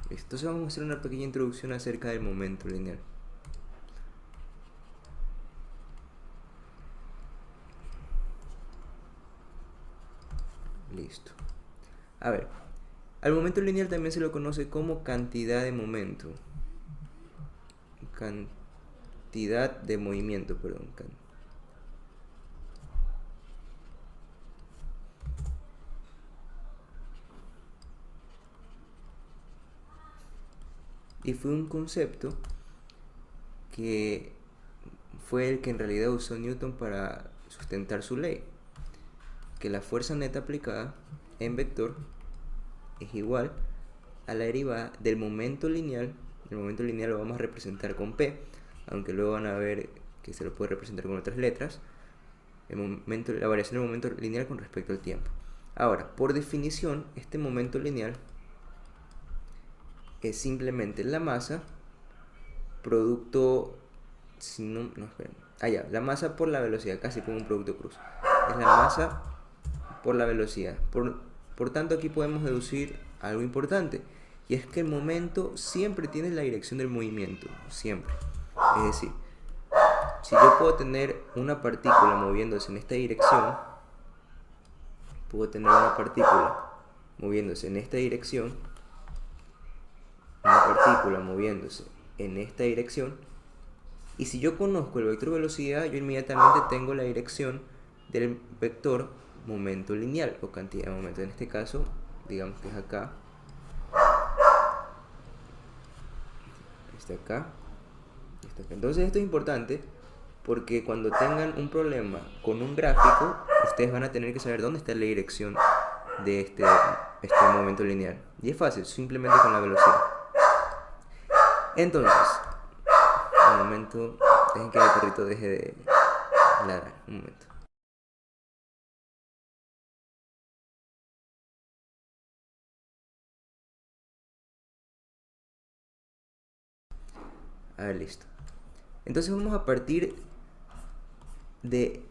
Entonces vamos a hacer una pequeña introducción acerca del momento lineal. Listo. A ver, al momento lineal también se lo conoce como cantidad de momento. Cantidad de movimiento, perdón. Y fue un concepto que fue el que en realidad usó Newton para sustentar su ley, que la fuerza neta aplicada en vector es igual a la derivada del momento lineal. El momento lineal lo vamos a representar con P, aunque luego van a ver que se lo puede representar con otras letras. La variación del momento lineal con respecto al tiempo. Ahora, por definición, este momento lineal es simplemente la masa producto, si no, esperen. La masa por la velocidad, casi como un producto cruz. Es la masa por la velocidad. Por tanto, aquí podemos deducir algo importante, y es que el momento siempre tiene la dirección del movimiento, siempre. Es decir, si yo puedo tener una partícula moviéndose en esta dirección, puedo tener una partícula moviéndose en esta dirección, una partícula moviéndose en esta dirección, y si yo conozco el vector velocidad, yo inmediatamente tengo la dirección del vector momento lineal o cantidad de momento. En este caso, digamos que es acá, acá. Entonces esto es importante porque cuando tengan un problema con un gráfico, ustedes van a tener que saber dónde está la dirección de este momento lineal. Y es fácil, simplemente con la velocidad. Entonces, un momento, dejen que el perrito deje de ladrar. Un momento. A ver, listo. Entonces vamos a partir de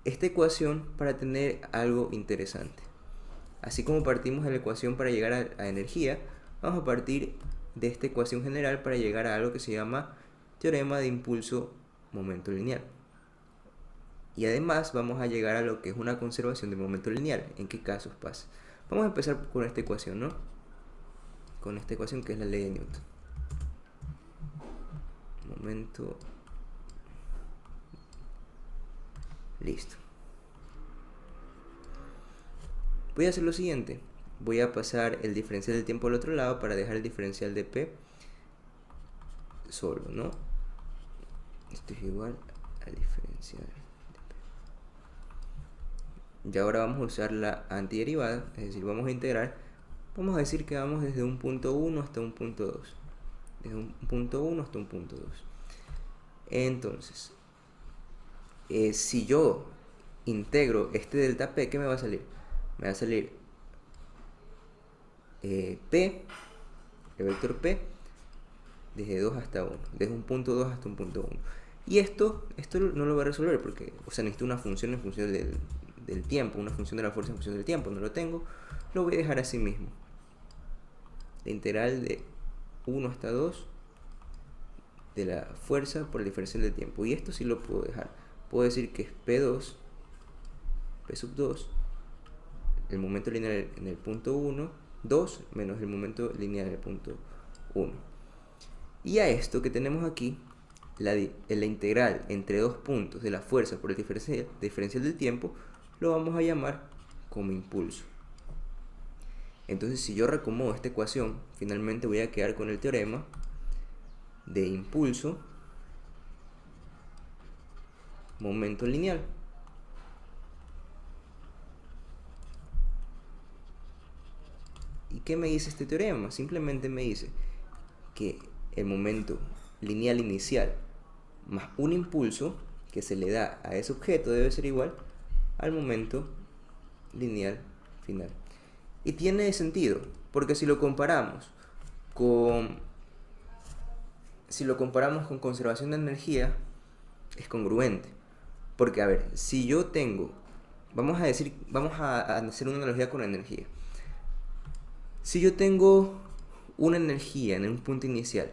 esta ecuación para tener algo interesante. Así como partimos de la ecuación para llegar a energía, vamos a partir de esta ecuación general para llegar a algo que se llama teorema de impulso momento lineal. Y además vamos a llegar a lo que es una conservación de momento lineal. ¿En qué casos pasa? Vamos a empezar con esta ecuación, ¿no? Con esta ecuación que es la ley de Newton. Momento. Listo. Voy a hacer lo siguiente. Voy a pasar el diferencial del tiempo al otro lado para dejar el diferencial de P solo, ¿no? Esto es igual al diferencial de P. Y ahora vamos a usar la antiderivada, es decir, vamos a integrar. Vamos a decir que vamos desde un punto 1 hasta un punto 2. Desde un punto 1 hasta un punto 2. Entonces, si yo integro este delta P, ¿qué me va a salir? Me va a salir P, el vector P, desde 2 hasta 1, desde un punto 2 hasta un punto 1. Y esto no lo voy a resolver porque, necesito una función en función del tiempo, una función de la fuerza en función del tiempo, no lo tengo. Lo voy a dejar así mismo. La integral de 1 hasta 2 de la fuerza por el diferencial del tiempo. Y esto sí lo puedo dejar. Puedo decir que es P2, P sub 2, el momento lineal en el punto 1, 2 menos el momento lineal en el punto 1. Y a esto que tenemos aquí, la integral entre dos puntos de la fuerza por el diferencial del tiempo, lo vamos a llamar como impulso. Entonces, si yo reacomodo esta ecuación, finalmente voy a quedar con el teorema de impulso momento lineal. ¿Y qué me dice este teorema? Simplemente me dice que el momento lineal inicial más un impulso que se le da a ese objeto debe ser igual al momento lineal final. Y tiene sentido, porque si lo comparamos con conservación de energía, es congruente. Porque, a ver, si yo tengo, vamos a hacer una analogía con la energía. Si yo tengo una energía en un punto inicial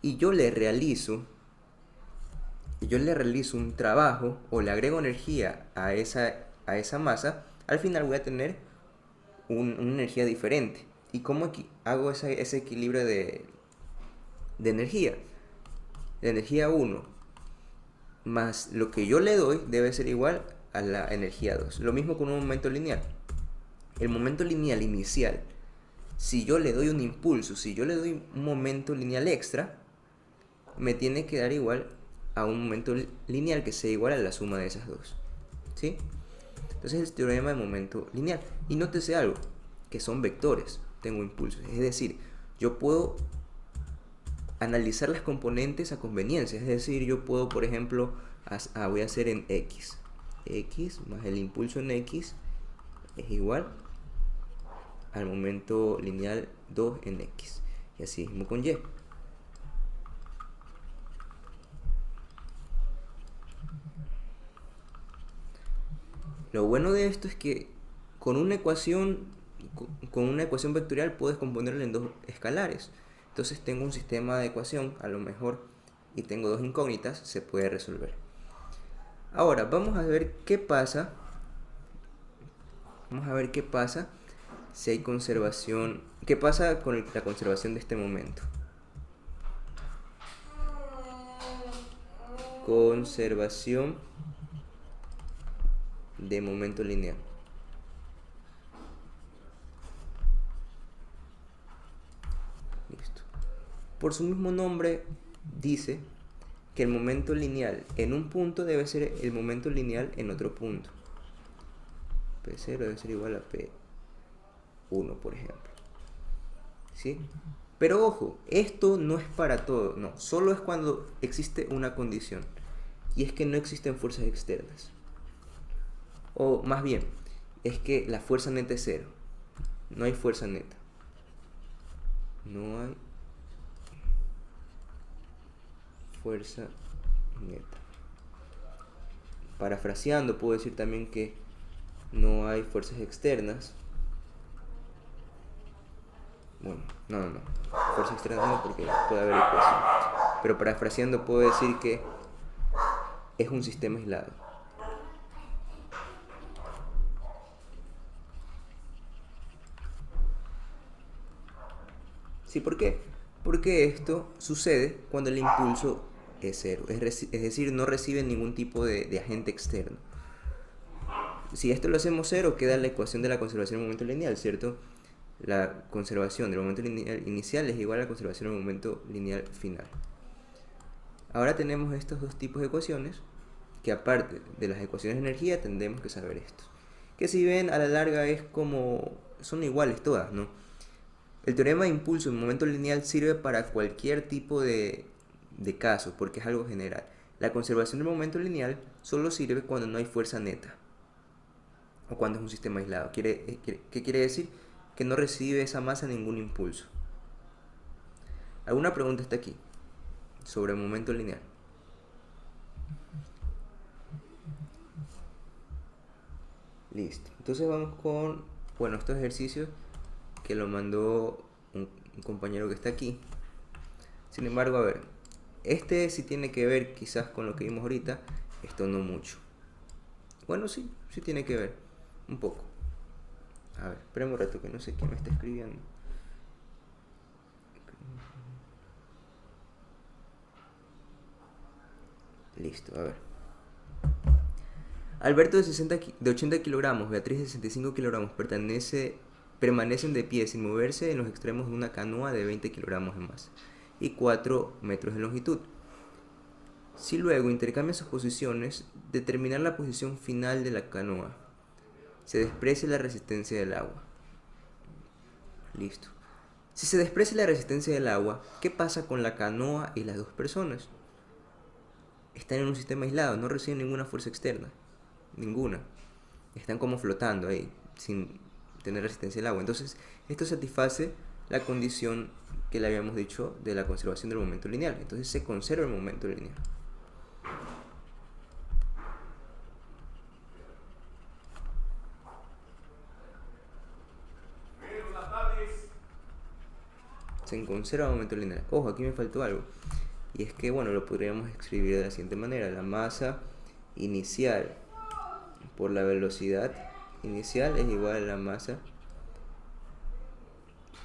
y yo le realizo un trabajo o le agrego energía a esa masa, al final voy a tener una energía diferente. ¿Y cómo hago ese equilibrio de energía? La energía 1 más lo que yo le doy debe ser igual a la energía 2. Lo mismo con un momento lineal. El momento lineal inicial, si yo le doy un impulso, si yo le doy un momento lineal extra, me tiene que dar igual a un momento lineal que sea igual a la suma de esas dos. ¿Sí? Entonces es el teorema de momento lineal. Y nótese algo, que son vectores, tengo impulsos. Es decir, yo puedo analizar las componentes a conveniencia. Es decir, yo puedo, por ejemplo, voy a hacer en X. X más el impulso en X es igual al momento lineal 2 en X. Y así mismo con Y. Lo bueno de esto es que con una ecuación vectorial puedes componerla en dos escalares. Entonces tengo un sistema de ecuación, a lo mejor, y tengo dos incógnitas, se puede resolver. Ahora, vamos a ver qué pasa. Vamos a ver qué pasa si hay conservación. ¿Qué pasa con la conservación de este momento? Conservación de momento lineal. Listo. Por su mismo nombre dice que el momento lineal en un punto debe ser el momento lineal en otro punto. P0 debe ser igual a P1, por ejemplo. ¿Sí? Pero ojo, esto no es para todo, no, solo es cuando existe una condición, y es que no existen fuerzas externas. O más bien, es que la fuerza neta es cero. No hay fuerza neta. No hay fuerza neta. Parafraseando, puedo decir también que no hay fuerzas externas. Bueno, no. Fuerzas externas no, porque puede haber ecuación. Pero parafraseando puedo decir que es un sistema aislado. ¿Sí? ¿Por qué? Porque esto sucede cuando el impulso es cero. Es decir, no recibe ningún tipo de agente externo. Si esto lo hacemos cero, queda la ecuación de la conservación del momento lineal, ¿cierto? La conservación del momento lineal inicial es igual a la conservación del momento lineal final. Ahora tenemos estos dos tipos de ecuaciones, que aparte de las ecuaciones de energía tendremos que saber esto. Que si ven, a la larga son iguales todas, ¿no? El teorema de impulso en momento lineal sirve para cualquier tipo de caso, porque es algo general. La conservación del momento lineal solo sirve cuando no hay fuerza neta, o cuando es un sistema aislado. ¿Qué quiere decir? Que no recibe esa masa ningún impulso. ¿Alguna pregunta está aquí sobre el momento lineal? Listo. Entonces vamos con, estos ejercicios que lo mandó un compañero que está aquí. Sin embargo, a ver, este sí tiene que ver quizás con lo que vimos ahorita, esto no mucho. Bueno, sí tiene que ver, un poco. A ver, espérame un rato que no sé quién me está escribiendo. Listo, a ver. Alberto de 80 kilogramos, Beatriz de 65 kilogramos permanecen de pie sin moverse en los extremos de una canoa de 20 kilogramos de masa y 4 metros de longitud. Si luego intercambian sus posiciones, determinar la posición final de la canoa. Se desprecia la resistencia del agua. Listo. Si se desprecia la resistencia del agua, ¿qué pasa con la canoa y las dos personas? Están en un sistema aislado, no reciben ninguna fuerza externa. Ninguna. Están como flotando ahí, sin tener resistencia al agua. Entonces, esto satisface la condición que le habíamos dicho de la conservación del momento lineal. Entonces se conserva el momento lineal. se conserva momento lineal. Ojo, aquí me faltó algo. Y es que, bueno, lo podríamos escribir de la siguiente manera. La masa inicial por la velocidad inicial es igual a la masa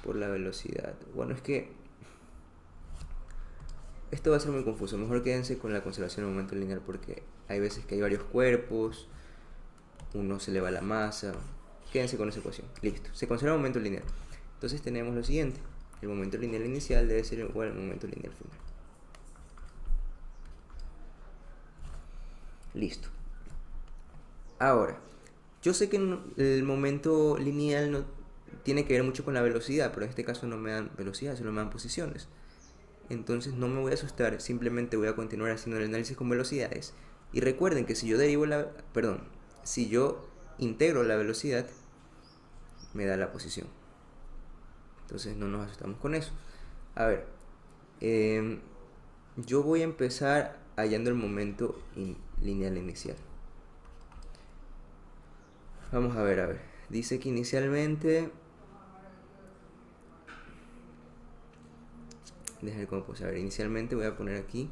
por la velocidad. Bueno, es que esto va a ser muy confuso. Mejor quédense con la conservación del momento lineal porque hay veces que hay varios cuerpos, uno se le va la masa. Quédense con esa ecuación. Listo. Se conserva el momento lineal. Entonces tenemos lo siguiente. El momento lineal inicial debe ser igual al momento lineal final. Listo. Ahora, yo sé que el momento lineal no tiene que ver mucho con la velocidad, pero en este caso no me dan velocidad, solo me dan posiciones. Entonces no me voy a asustar, simplemente voy a continuar haciendo el análisis con velocidades. Y recuerden que si yo si yo integro la velocidad, me da la posición. Entonces no nos asustamos con eso. A ver, yo voy a empezar hallando el momento lineal inicial. Vamos a ver. Dice que inicialmente... Déjame cómo puse. A ver, inicialmente voy a poner aquí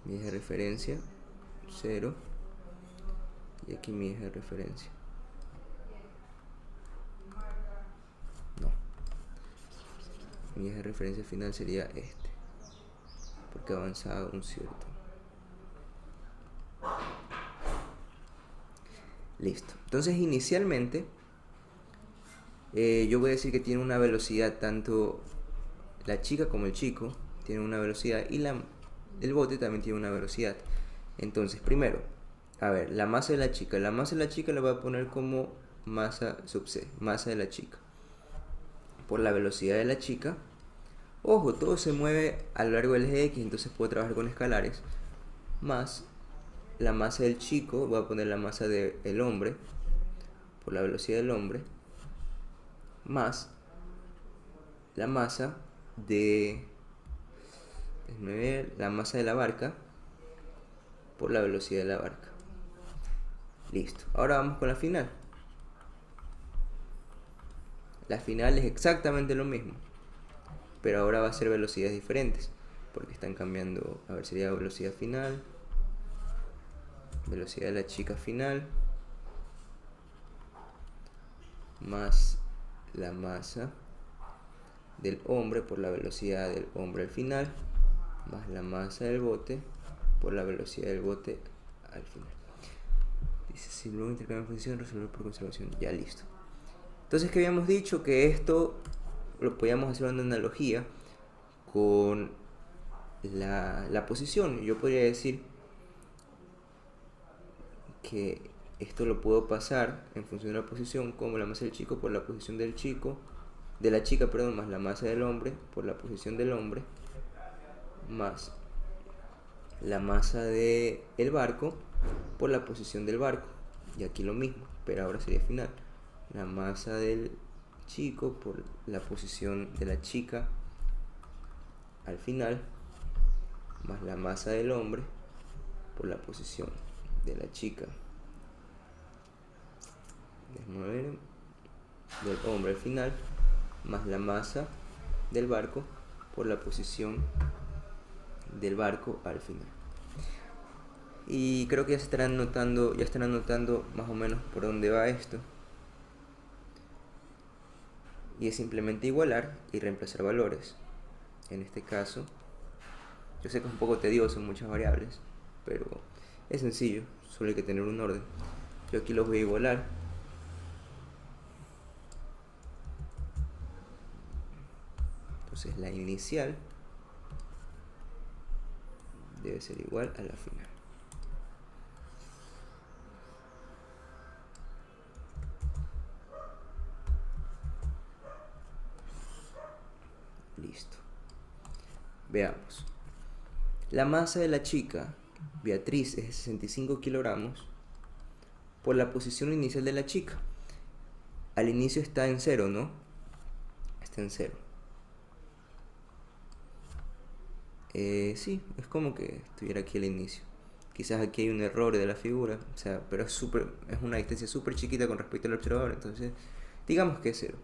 mi eje de referencia 0 y aquí mi eje de referencia. No. Mi eje de referencia final sería este, porque avanzaba un cierto. Listo. Entonces inicialmente yo voy a decir que tiene una velocidad, tanto la chica como el chico tienen una velocidad y el bote también tiene una velocidad. Entonces primero, a ver, la masa de la chica la voy a poner como masa sub c, masa de la chica, por la velocidad de la chica. Ojo, todo se mueve a lo largo del eje X, entonces puedo trabajar con escalares, más la masa del chico, voy a poner la masa del hombre, por la velocidad del hombre, más la masa la masa de la barca por la velocidad de la barca. Listo. Ahora vamos con la final. La final es exactamente lo mismo, pero ahora va a ser velocidades diferentes, porque están cambiando. A ver, sería velocidad final, velocidad de la chica final, más la masa del hombre por la velocidad del hombre al final, más la masa del bote por la velocidad del bote al final. Dice, si luego intercambio de función, resolver por conservación. Ya listo. Entonces, que habíamos dicho que esto lo podíamos hacer una analogía con la posición. Yo podría decir que esto lo puedo pasar en función de la posición como la masa del chico por la posición del chico, de la chica, perdón, más la masa del hombre por la posición del hombre, más la masa del barco por la posición del barco. Y aquí lo mismo, pero ahora sería final. La masa del chico por la posición de la chica al final, más la masa del hombre por la posición de la chica del hombre al final, más la masa del barco por la posición del barco al final. Y creo que ya estarán notando más o menos por dónde va esto. Y es simplemente igualar y reemplazar valores. En este caso, yo sé que es un poco tedioso, son muchas variables, pero es sencillo, solo hay que tener un orden. Yo aquí los voy a igualar. Entonces la inicial debe ser igual a la final. Listo. Veamos. La masa de la chica, Beatriz, es de 65 kilogramos por la posición inicial de la chica. Al inicio está en 0, ¿no? Está en 0. Sí, es como que estuviera aquí al inicio. Quizás aquí hay un error de la figura, o sea, pero es una distancia súper chiquita con respecto al observador, entonces Digamos que es cero.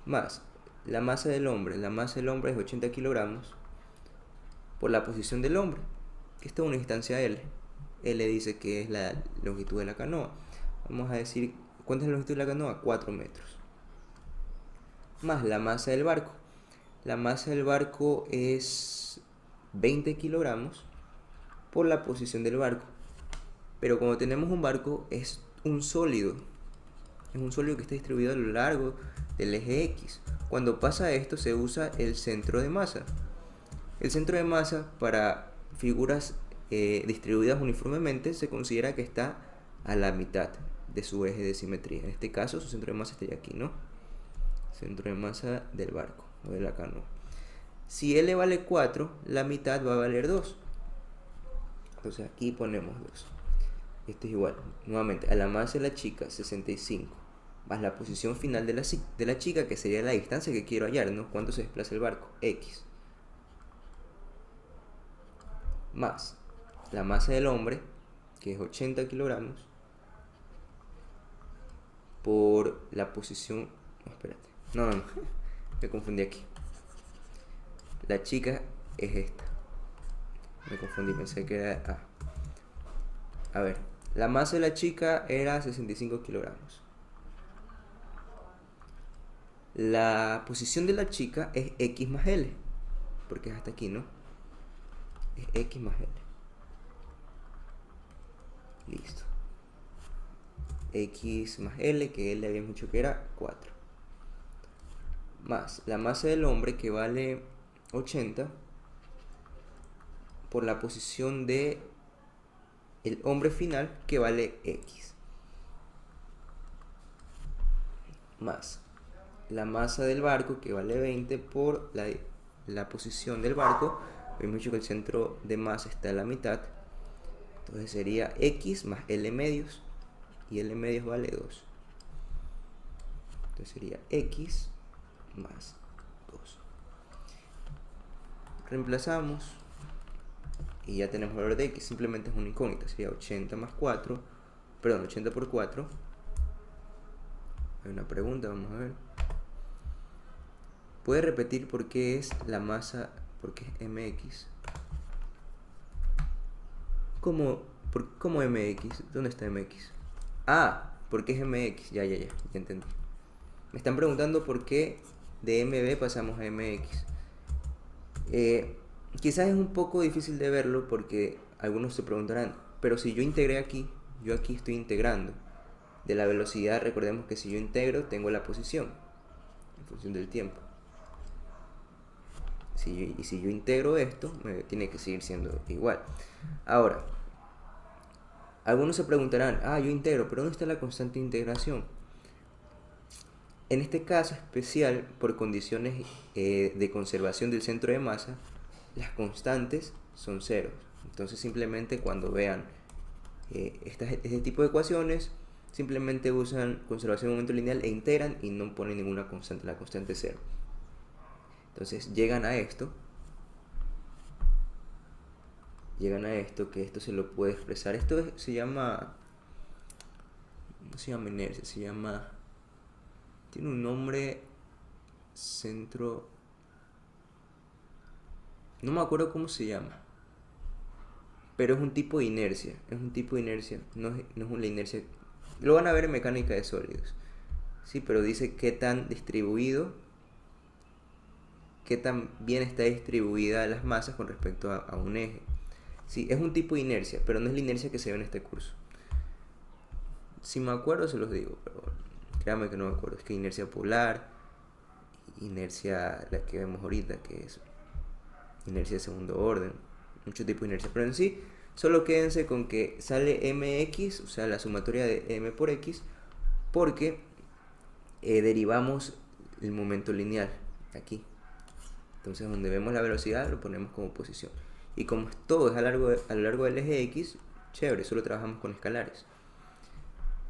Más la masa del hombre. La masa del hombre es 80 kilogramos por la posición del hombre, que está en una instancia L. L dice que es la longitud de la canoa. Vamos a decir, ¿cuánta es la longitud de la canoa? 4 metros. Más la masa del barco. La masa del barco es 20 kilogramos por la posición del barco. Pero como tenemos un barco, es un sólido. Es un sólido que está distribuido a lo largo del eje X. Cuando pasa esto, se usa el centro de masa. El centro de masa para figuras distribuidas uniformemente se considera que está a la mitad de su eje de simetría. En este caso, su centro de masa estaría aquí, ¿no? Centro de masa del barco o de la canoa. Si L vale 4, la mitad va a valer 2. Entonces aquí ponemos 2. Esto es igual, nuevamente, a la masa de la chica, 65, más la posición final de la chica, que sería la distancia que quiero hallar, ¿no? ¿Cuánto se desplaza el barco? X. Más la masa del hombre, que es 80 kilogramos, por la posición... No, espérate. No. Me confundí aquí. La chica es esta. Me confundí, pensé que era... A ver, la masa de la chica era 65 kilogramos. La posición de la chica es X más L, porque es hasta aquí, ¿no? Es X más L. Listo. X más L, que L habíamos dicho que era 4. Más la masa del hombre, que vale 80, por la posición de el hombre final, que vale X. Más la masa del barco, que vale 20, por la posición del barco. Habíamos dicho que el centro de masa está a la mitad. Entonces sería X más L medios. Y L medios vale 2. Entonces sería X más 2. Reemplazamos. Y ya tenemos el valor de X. Simplemente es una incógnita. Sería 80 más 4. Perdón, 80 por 4. Hay una pregunta, vamos a ver. ¿Puede repetir por qué es la masa? ¿Por qué es MX? ¿Cómo MX? ¿Dónde está MX? Ah, ¿por qué es MX? Ya entendí. Me están preguntando por qué de MB pasamos a MX. Quizás es un poco difícil de verlo porque algunos se preguntarán, pero si yo integré aquí, yo aquí estoy integrando. De la velocidad, recordemos que si yo integro, tengo la posición en función del tiempo. Y si yo integro esto, me tiene que seguir siendo igual. Ahora, algunos se preguntarán, yo integro, pero ¿dónde está la constante de integración? En este caso especial, por condiciones de conservación del centro de masa, las constantes son ceros. Entonces simplemente cuando vean este tipo de ecuaciones, simplemente usan conservación de momento lineal e integran y no ponen ninguna constante, la constante es cero. Entonces llegan a esto, que esto se lo puede expresar. Esto se llama, no se llama inercia, se llama, tiene un nombre, centro, no me acuerdo cómo se llama, pero es un tipo de inercia, no es una inercia, lo van a ver en mecánica de sólidos, sí, pero dice qué tan distribuido, qué tan bien está distribuida las masas con respecto a un eje. Sí, es un tipo de inercia, pero no es la inercia que se ve en este curso. Si me acuerdo se los digo, pero créanme que no me acuerdo. Es que inercia polar, inercia la que vemos ahorita, que es inercia de segundo orden, mucho tipo de inercia. Pero en sí, solo quédense con que sale mx, o sea, la sumatoria de m por x, porque derivamos el momento lineal aquí. Entonces, donde vemos la velocidad, lo ponemos como posición. Y como todo es a lo largo del eje X, chévere, solo trabajamos con escalares.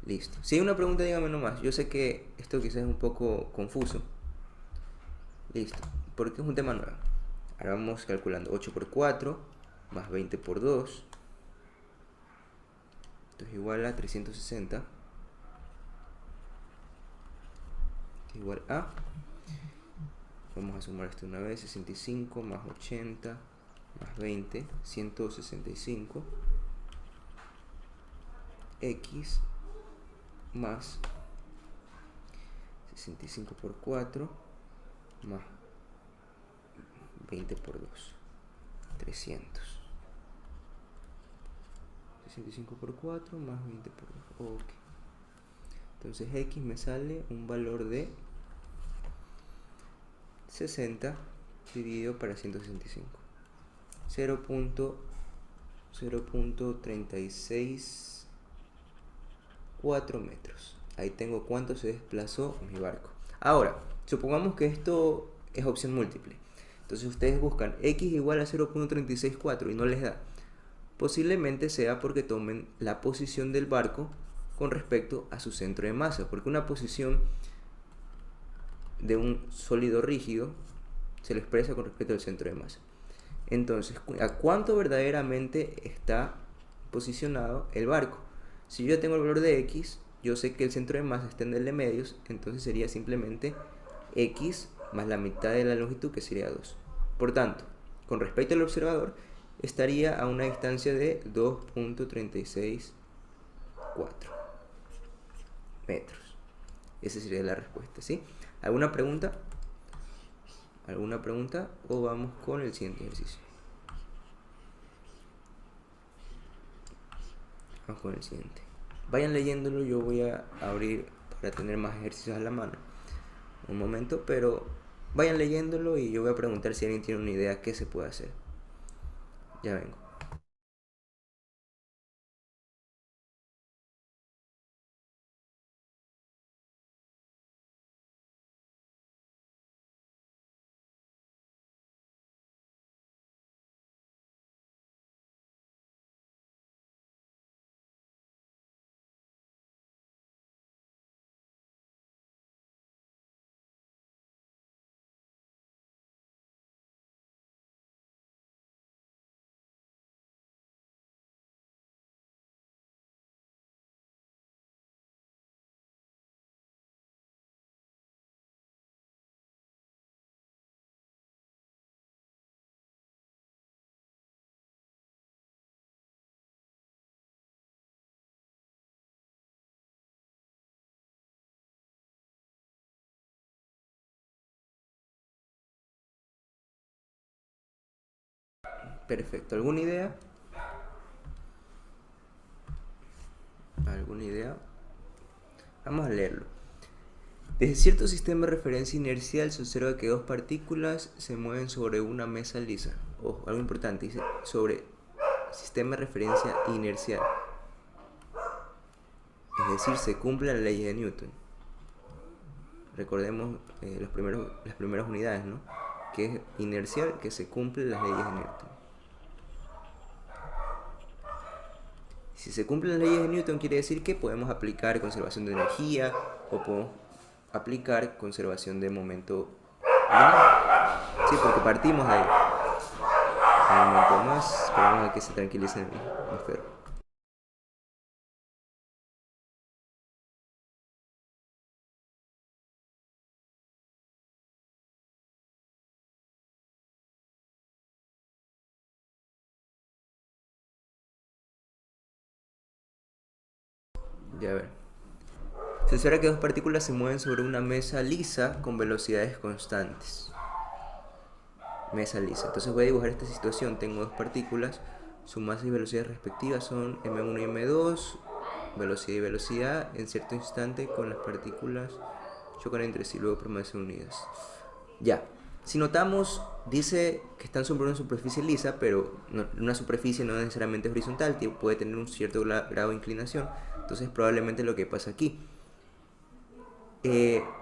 Listo. Si hay una pregunta, dígame nomás. Yo sé que esto quizás es un poco confuso. Listo. Porque es un tema nuevo. Ahora vamos calculando 8 por 4 más 20 por 2. Esto es igual a 360. igual a, vamos a sumar esto una vez, 65 más 80 más 20, 165, x más 65 por 4 más 20 por 2, 300. 65 por 4 más 20 por 2. Ok. Entonces x me sale un valor de 60 dividido para 165. 0.364 metros. Ahí tengo cuánto se desplazó mi barco. Ahora, supongamos que esto es opción múltiple. Entonces ustedes buscan x igual a 0.364 y no les da. Posiblemente sea porque tomen la posición del barco con respecto a su centro de masa, porque una posición de un sólido rígido se lo expresa con respecto al centro de masa. Entonces, ¿a cuánto verdaderamente está posicionado el barco? Si yo tengo el valor de x, yo sé que el centro de masa está en el de medios, entonces sería simplemente x más la mitad de la longitud, que sería 2. Por tanto, con respecto al observador, estaría a una distancia de 2.364 metros. Esa sería la respuesta, ¿sí? ¿Alguna pregunta? ¿Alguna pregunta? O vamos con el siguiente ejercicio. Vamos con el siguiente. Vayan leyéndolo, yo voy a abrir para tener más ejercicios a la mano. Un momento, pero vayan leyéndolo y yo voy a preguntar si alguien tiene una idea qué se puede hacer. Ya vengo. Perfecto. ¿Alguna idea? ¿Alguna idea? Vamos a leerlo. Desde cierto sistema de referencia inercial se observa que dos partículas se mueven sobre una mesa lisa. Ojo, algo importante, dice sobre sistema de referencia inercial. Es decir, se cumplen las leyes de Newton. Recordemos las primeras unidades, ¿no? Que es inercial, que se cumplen las leyes de Newton. Si se cumplen las leyes de Newton, quiere decir que podemos aplicar conservación de energía o podemos aplicar conservación de momento lineal. Sí, porque partimos de ahí. Un momento más, esperamos a que se tranquilice mi perro. Ya ver. Se espera que dos partículas se mueven sobre una mesa lisa con velocidades constantes. Mesa lisa. Entonces voy a dibujar esta situación. Tengo dos partículas. Su masa y velocidad respectivas son m1 y m2. Velocidad y velocidad. En cierto instante con las partículas chocan entre sí, luego permanecen unidas. Ya. Si notamos, dice que están sobre una superficie lisa, pero una superficie no necesariamente horizontal, puede tener un cierto grado de inclinación. Entonces probablemente lo que pasa aquí.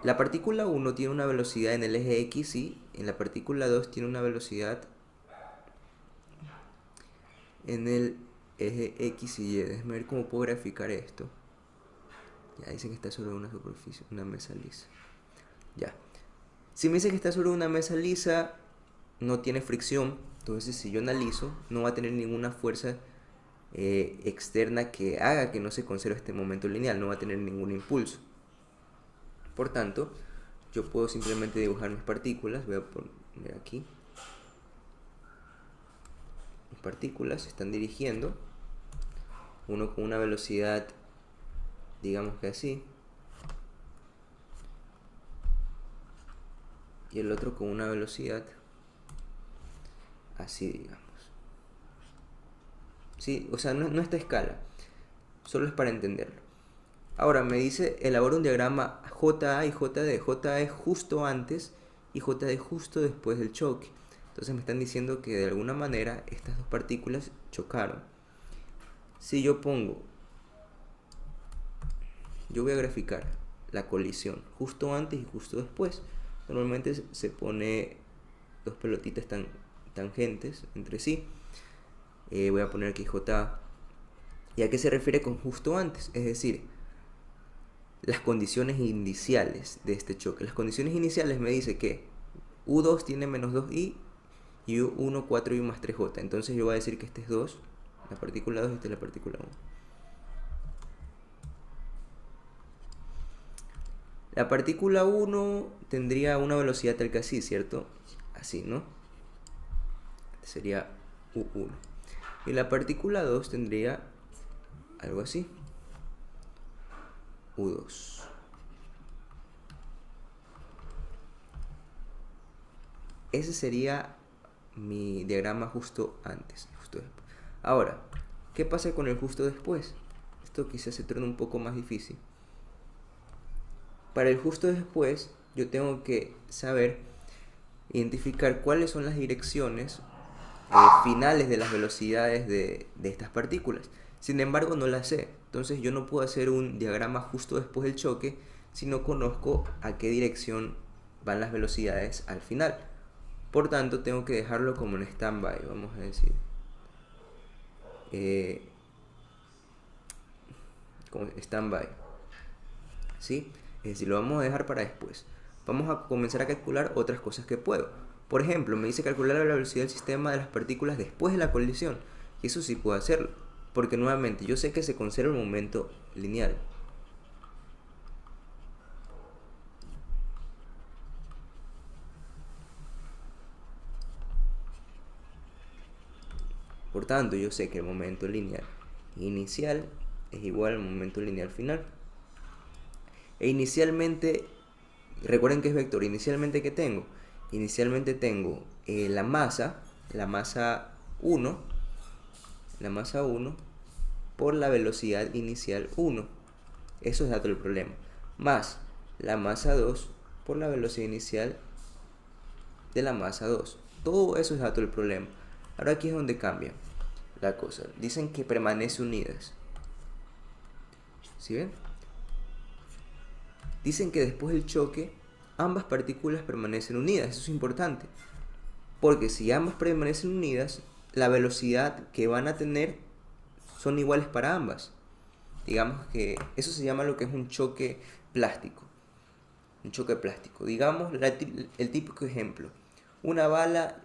La partícula 1 tiene una velocidad en el eje X y en la partícula 2 tiene una velocidad en el eje X y Y. Déjenme ver cómo puedo graficar esto. Ya dice que está sobre una superficie, una mesa lisa. Ya. Si me dice que está sobre una mesa lisa, no tiene fricción. Entonces, si yo analizo, no va a tener ninguna fuerza externa que haga que no se conserve este momento lineal. No va a tener ningún impulso. Por tanto, yo puedo simplemente dibujar mis partículas. Voy a poner aquí. Mis partículas se están dirigiendo. Uno con una velocidad, digamos que así. Y el otro con una velocidad así, digamos. Sí, o sea, no esta escala. Solo es para entenderlo. Ahora me dice, elabora un diagrama JA y JD. JA es justo antes y JD justo después del choque. Entonces me están diciendo que de alguna manera estas dos partículas chocaron. Si yo pongo, yo voy a graficar la colisión justo antes y justo después. Normalmente se pone dos pelotitas tangentes entre sí. Voy a poner aquí JA. ¿Y a qué se refiere con justo antes? Es decir, las condiciones iniciales de este choque. Las condiciones iniciales me dice que U2 tiene menos 2i y U1 4i más 3j. Entonces yo voy a decir que este es 2, la partícula 2, y esta es la partícula 1. La partícula 1 tendría una velocidad tal que así, ¿cierto? Así, ¿no? Sería U1. Y la partícula 2 tendría algo así. U2. Ese sería mi diagrama justo antes, justo después. Ahora, ¿qué pasa con el justo después? Esto quizás se torna un poco más difícil. Para el justo después, yo tengo que saber identificar cuáles son las direcciones finales de las velocidades de estas partículas. Sin embargo, no las sé. Entonces yo no puedo hacer un diagrama justo después del choque si no conozco a qué dirección van las velocidades al final. Por tanto, tengo que dejarlo como en stand-by, vamos a decir. Como stand-by. ¿Sí? Es decir, lo vamos a dejar para después. Vamos a comenzar a calcular otras cosas que puedo. Por ejemplo, me dice calcular la velocidad del sistema de las partículas después de la colisión. Y eso sí puedo hacerlo. Porque nuevamente, yo sé que se conserva el momento lineal. Por tanto, yo sé que el momento lineal inicial es igual al momento lineal final. E inicialmente, recuerden que es vector. Inicialmente, ¿qué tengo? Inicialmente tengo la masa 1, por la velocidad inicial 1. Eso es dato del problema. Más la masa 2 por la velocidad inicial de la masa 2. Todo eso es dato del problema. Ahora aquí es donde cambia la cosa. Dicen que permanece unidas. ¿Sí ven? Dicen que después del choque ambas partículas permanecen unidas. Eso es importante. Porque si ambas permanecen unidas, la velocidad que van a tener son iguales para ambas. Digamos que eso se llama lo que es un choque plástico. Un choque plástico. Digamos el típico ejemplo. Una bala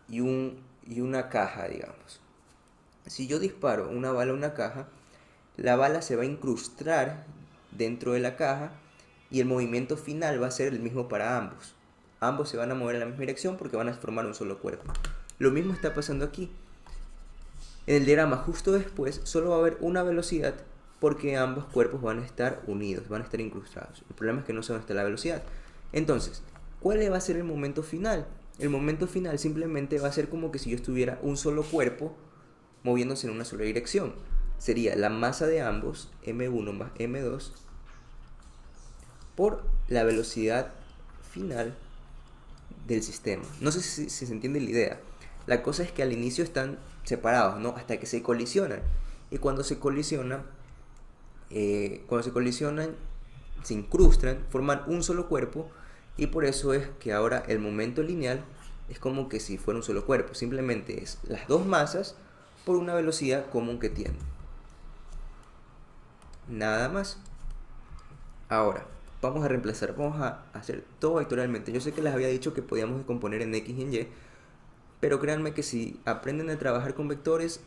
y una caja, digamos. Si yo disparo una bala a una caja, la bala se va a incrustar dentro de la caja y el movimiento final va a ser el mismo para ambos. Ambos se van a mover en la misma dirección porque van a formar un solo cuerpo. Lo mismo está pasando aquí. En el diagrama justo después solo va a haber una velocidad porque ambos cuerpos van a estar unidos, van a estar incrustados. El problema es que no sé dónde está la velocidad. Entonces, ¿cuál va a ser el momento final? El momento final simplemente va a ser como que si yo estuviera un solo cuerpo moviéndose en una sola dirección. Sería la masa de ambos, m1 más m2, por la velocidad final del sistema. No sé si se entiende la idea. La cosa es que al inicio están separados, ¿no? Hasta que se colisionan. Y cuando se colisionan, se incrustan, forman un solo cuerpo. Y por eso es que ahora el momento lineal es como que si fuera un solo cuerpo. Simplemente es las dos masas por una velocidad común que tienen. Nada más. Ahora, vamos a reemplazar, vamos a hacer todo vectorialmente. Yo sé que les había dicho que podíamos descomponer en X y en Y, pero créanme que si aprenden a trabajar con vectores,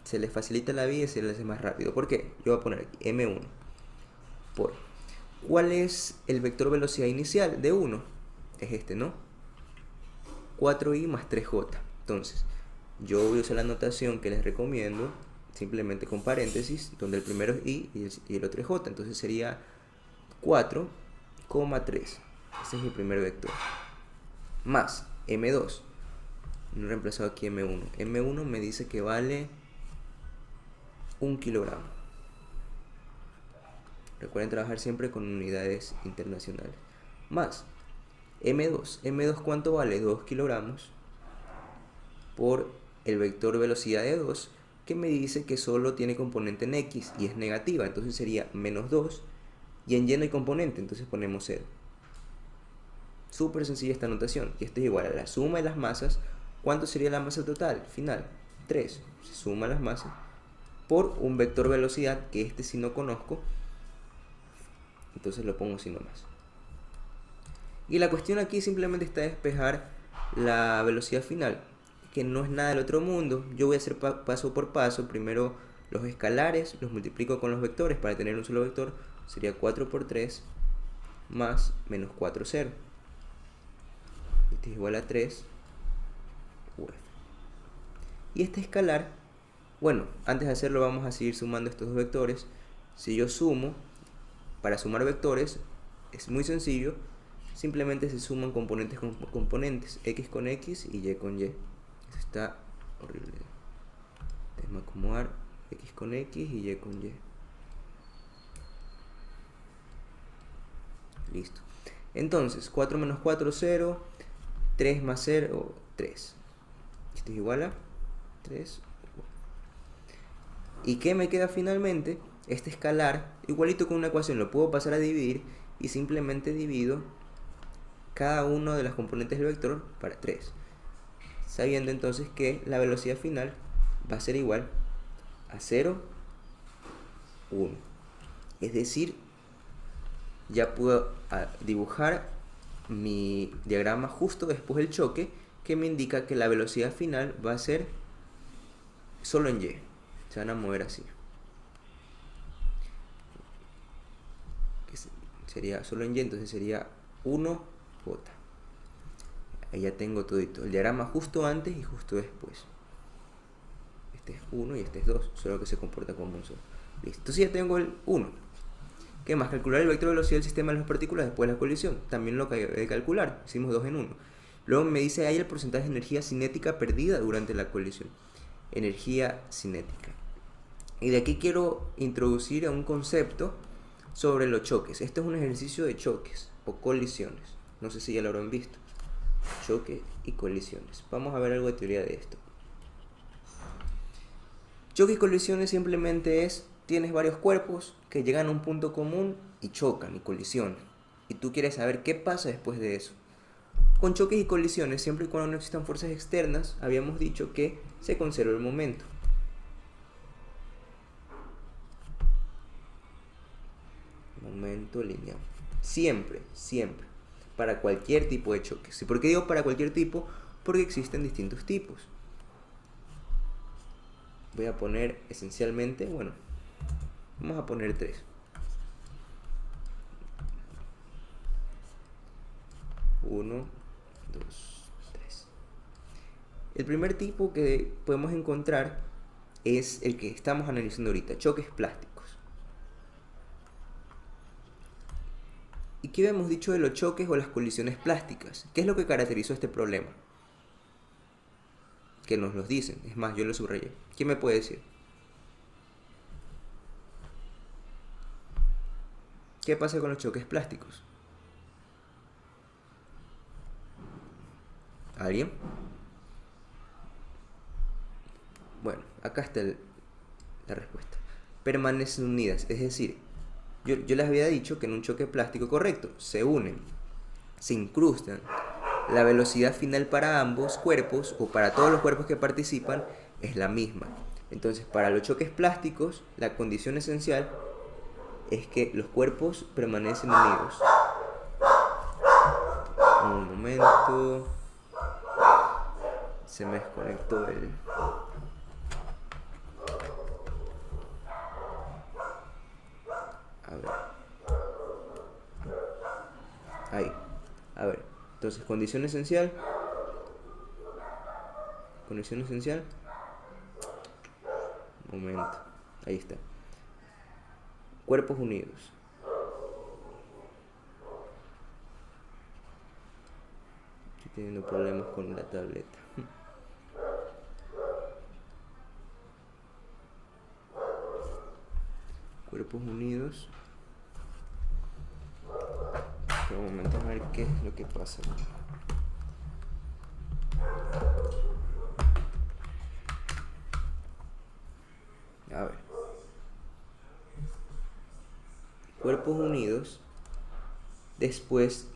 se les facilita la vida y se les hace más rápido. ¿Por qué? Yo voy a poner aquí M1 por ¿Cuál es el vector velocidad inicial de 1? Es este, ¿no? 4i más 3j. Entonces, yo voy a usar la notación que les recomiendo, simplemente con paréntesis, donde el primero es i y el otro es j. Entonces sería 4,3. Ese es mi primer vector. Más m2. No he reemplazado aquí m1. m1 me dice que vale 1 kilogramo. Recuerden trabajar siempre con unidades internacionales. Más m2. m2 ¿cuánto vale? 2 kilogramos por el vector velocidad de 2, que me dice que solo tiene componente en x y es negativa. Entonces sería menos 2 y en y no hay componente, entonces ponemos 0. Súper sencilla esta notación. Y esto es igual a la suma de las masas. ¿Cuánto sería la masa total? Final, 3. Se suma las masas por un vector velocidad, que este sí no conozco. Entonces lo pongo así nomás. Y la cuestión aquí simplemente está despejar la velocidad final, que no es nada del otro mundo. Yo voy a hacer paso por paso. Primero los escalares los multiplico con los vectores para tener un solo vector. Sería 4 por 3 más menos 4, 0. Este es igual a 3 UF. Y este escalar, bueno, antes de hacerlo vamos a seguir sumando estos dos vectores. Si yo sumo, para sumar vectores es muy sencillo. Simplemente se suman componentes con componentes, x con x y y con y. Esto está horrible. Déjame acomodar x con x y y con y. Listo. Entonces, 4 menos 4, 0. 3 más 0, 3. Esto es igual a 3. ¿Y qué me queda finalmente? Este escalar, igualito con una ecuación, lo puedo pasar a dividir y simplemente divido cada uno de las componentes del vector para 3. Sabiendo entonces que la velocidad final va a ser igual a 0, 1. Es decir, ya puedo dibujar mi diagrama justo después del choque, que me indica que la velocidad final va a ser solo en y. Se van a mover así. Sería solo en y, entonces sería 1j. Ahí ya tengo todito. El diagrama justo antes y justo después. Este es 1 y este es 2, solo que se comporta como un solo. Listo. Entonces ya tengo el 1. ¿Qué más? Calcular el vector de velocidad del sistema de las partículas después de la colisión. También lo acabé de calcular. Hicimos 2 en 1. Luego me dice ahí el porcentaje de energía cinética perdida durante la colisión. Energía cinética. Y de aquí quiero introducir a un concepto sobre los choques. Este es un ejercicio de choques o colisiones. No sé si ya lo habrán visto. Choques y colisiones. Vamos a ver algo de teoría de esto. Choques y colisiones simplemente es: tienes varios cuerpos que llegan a un punto común y chocan y colisionan. Y tú quieres saber qué pasa después de eso. Con choques y colisiones, siempre y cuando no existan fuerzas externas, habíamos dicho que se conserva el momento. Momento lineal. Siempre, siempre. Para cualquier tipo de choques. ¿Y por qué digo para cualquier tipo? Porque existen distintos tipos. Voy a poner esencialmente, bueno, vamos a poner 3. Uno, 2, 3. El primer tipo que podemos encontrar es el que estamos analizando ahorita, choques plásticos. ¿Y qué habíamos dicho de los choques o las colisiones plásticas? ¿Qué es lo que caracterizó este problema? Que nos los dicen, es más, yo lo subrayé. ¿Quién me puede decir? ¿Qué pasa con los choques plásticos? ¿Alguien? Bueno, acá está la respuesta. Permanecen unidas, es decir, yo les había dicho que en un choque plástico, correcto, se unen, se incrustan. La velocidad final para ambos cuerpos o para todos los cuerpos que participan es la misma. Entonces, para los choques plásticos, la condición esencial es que los cuerpos permanecen unidos. Un momento. Se me desconectó el... A ver. A ver, entonces condición esencial. Condición esencial. Momento. Ahí está. Cuerpos unidos. Estoy teniendo problemas con la tableta. Cuerpos unidos. Por un momento a ver qué es lo que pasa. A ver. Cuerpos unidos después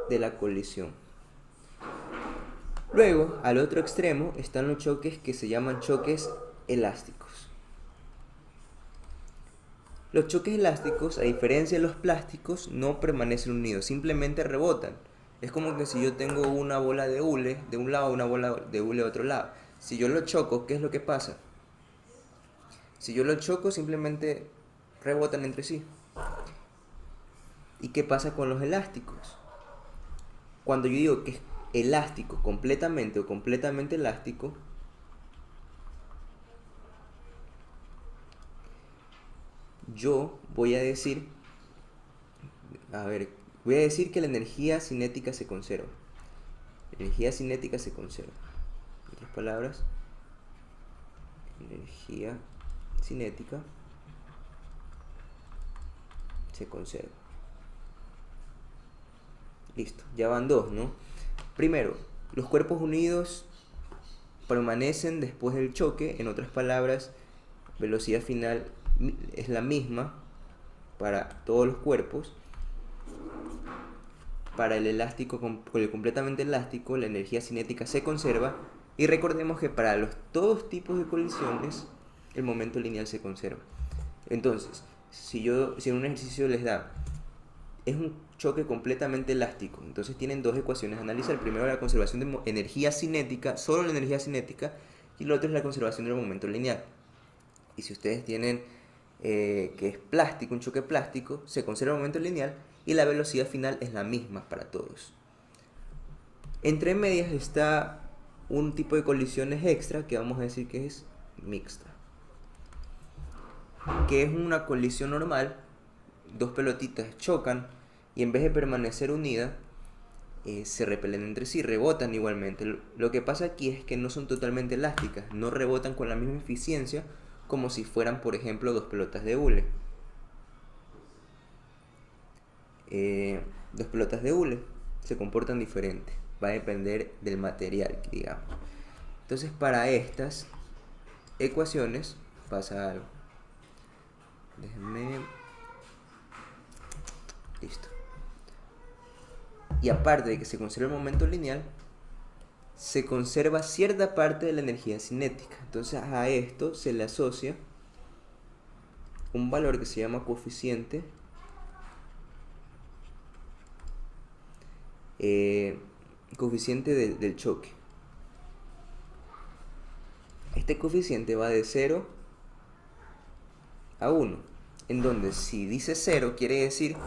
de la colisión. Luego, al otro extremo, están los choques que se llaman choques elásticos. Los choques elásticos, a diferencia de los plásticos, no permanecen unidos, simplemente rebotan. Es como que si yo tengo una bola de hule de un lado, una bola de hule de otro lado. Si yo lo choco, ¿qué es lo que pasa? Si yo lo choco, simplemente rebotan entre sí. ¿Y qué pasa con los elásticos? Cuando yo digo que es elástico completamente o completamente elástico, yo voy a decir, voy a decir que la energía cinética se conserva. La energía cinética se conserva. En otras palabras, energía cinética se conserva. Listo, ya van dos, ¿no? Primero, los cuerpos unidos permanecen después del choque. En otras palabras, velocidad final es la misma para todos los cuerpos. Para el elástico, el completamente elástico, la energía cinética se conserva. Y recordemos que para todos tipos de colisiones, el momento lineal se conserva. Entonces, si en un ejercicio les da, es un choque completamente elástico, entonces tienen dos ecuaciones a analizar. Primero, la conservación de energía cinética, solo la energía cinética, y lo otro es la conservación del momento lineal. Y si ustedes tienen que es plástico, un choque plástico, se conserva el momento lineal y la velocidad final es la misma para todos. Entre medias está un tipo de colisiones extra que vamos a decir que es mixta, que es una colisión normal. Dos pelotitas chocan y en vez de permanecer unidas, se repelen entre sí, rebotan igualmente. Lo que pasa aquí es que no son totalmente elásticas, no rebotan con la misma eficiencia como si fueran, por ejemplo, dos pelotas de hule. Dos pelotas de hule se comportan diferente, va a depender del material, digamos. Entonces, para estas ecuaciones pasa algo. Déjenme. Listo. Y aparte de que se conserva el momento lineal, se conserva cierta parte de la energía cinética. Entonces a esto se le asocia un valor que se llama coeficiente del choque. Este coeficiente va de 0 a 1, en donde si dice 0 quiere decir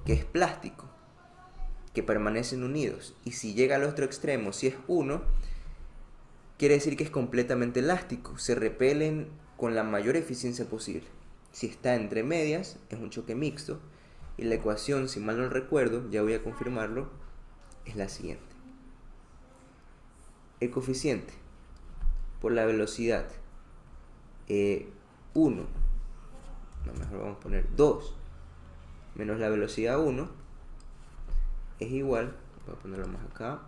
que es plástico, que permanecen unidos, y si llega al otro extremo, si es 1, quiere decir que es completamente elástico, se repelen con la mayor eficiencia posible. Si está entre medias, es un choque mixto, y la ecuación, si mal no recuerdo, ya voy a confirmarlo, es la siguiente. El coeficiente por la velocidad 1, mejor vamos a poner 2, menos la velocidad 1, es igual, voy a ponerlo más acá,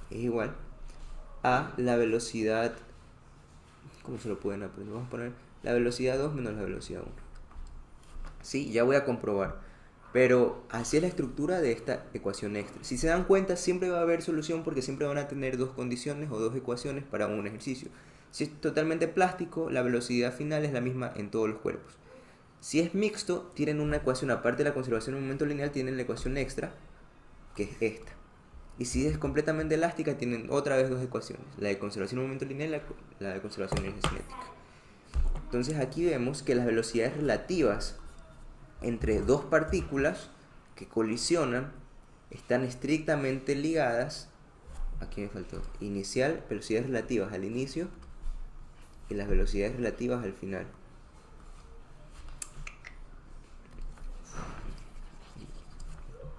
es igual a la velocidad, ¿cómo se lo pueden aprender? Vamos a poner la velocidad 2 menos la velocidad 1. Sí, ya voy a comprobar. Pero así es la estructura de esta ecuación extra. Si se dan cuenta, siempre va a haber solución porque siempre van a tener dos condiciones o dos ecuaciones para un ejercicio. Si es totalmente plástico, la velocidad final es la misma en todos los cuerpos. Si es mixto, tienen una ecuación, aparte de la conservación del momento lineal, tienen la ecuación extra, que es esta. Y si es completamente elástica, tienen otra vez dos ecuaciones, la de conservación del momento lineal y la de conservación de energía cinética. Entonces aquí vemos que las velocidades relativas entre dos partículas que colisionan están estrictamente ligadas. Aquí me faltó. Inicial, velocidades relativas al inicio y las velocidades relativas al final.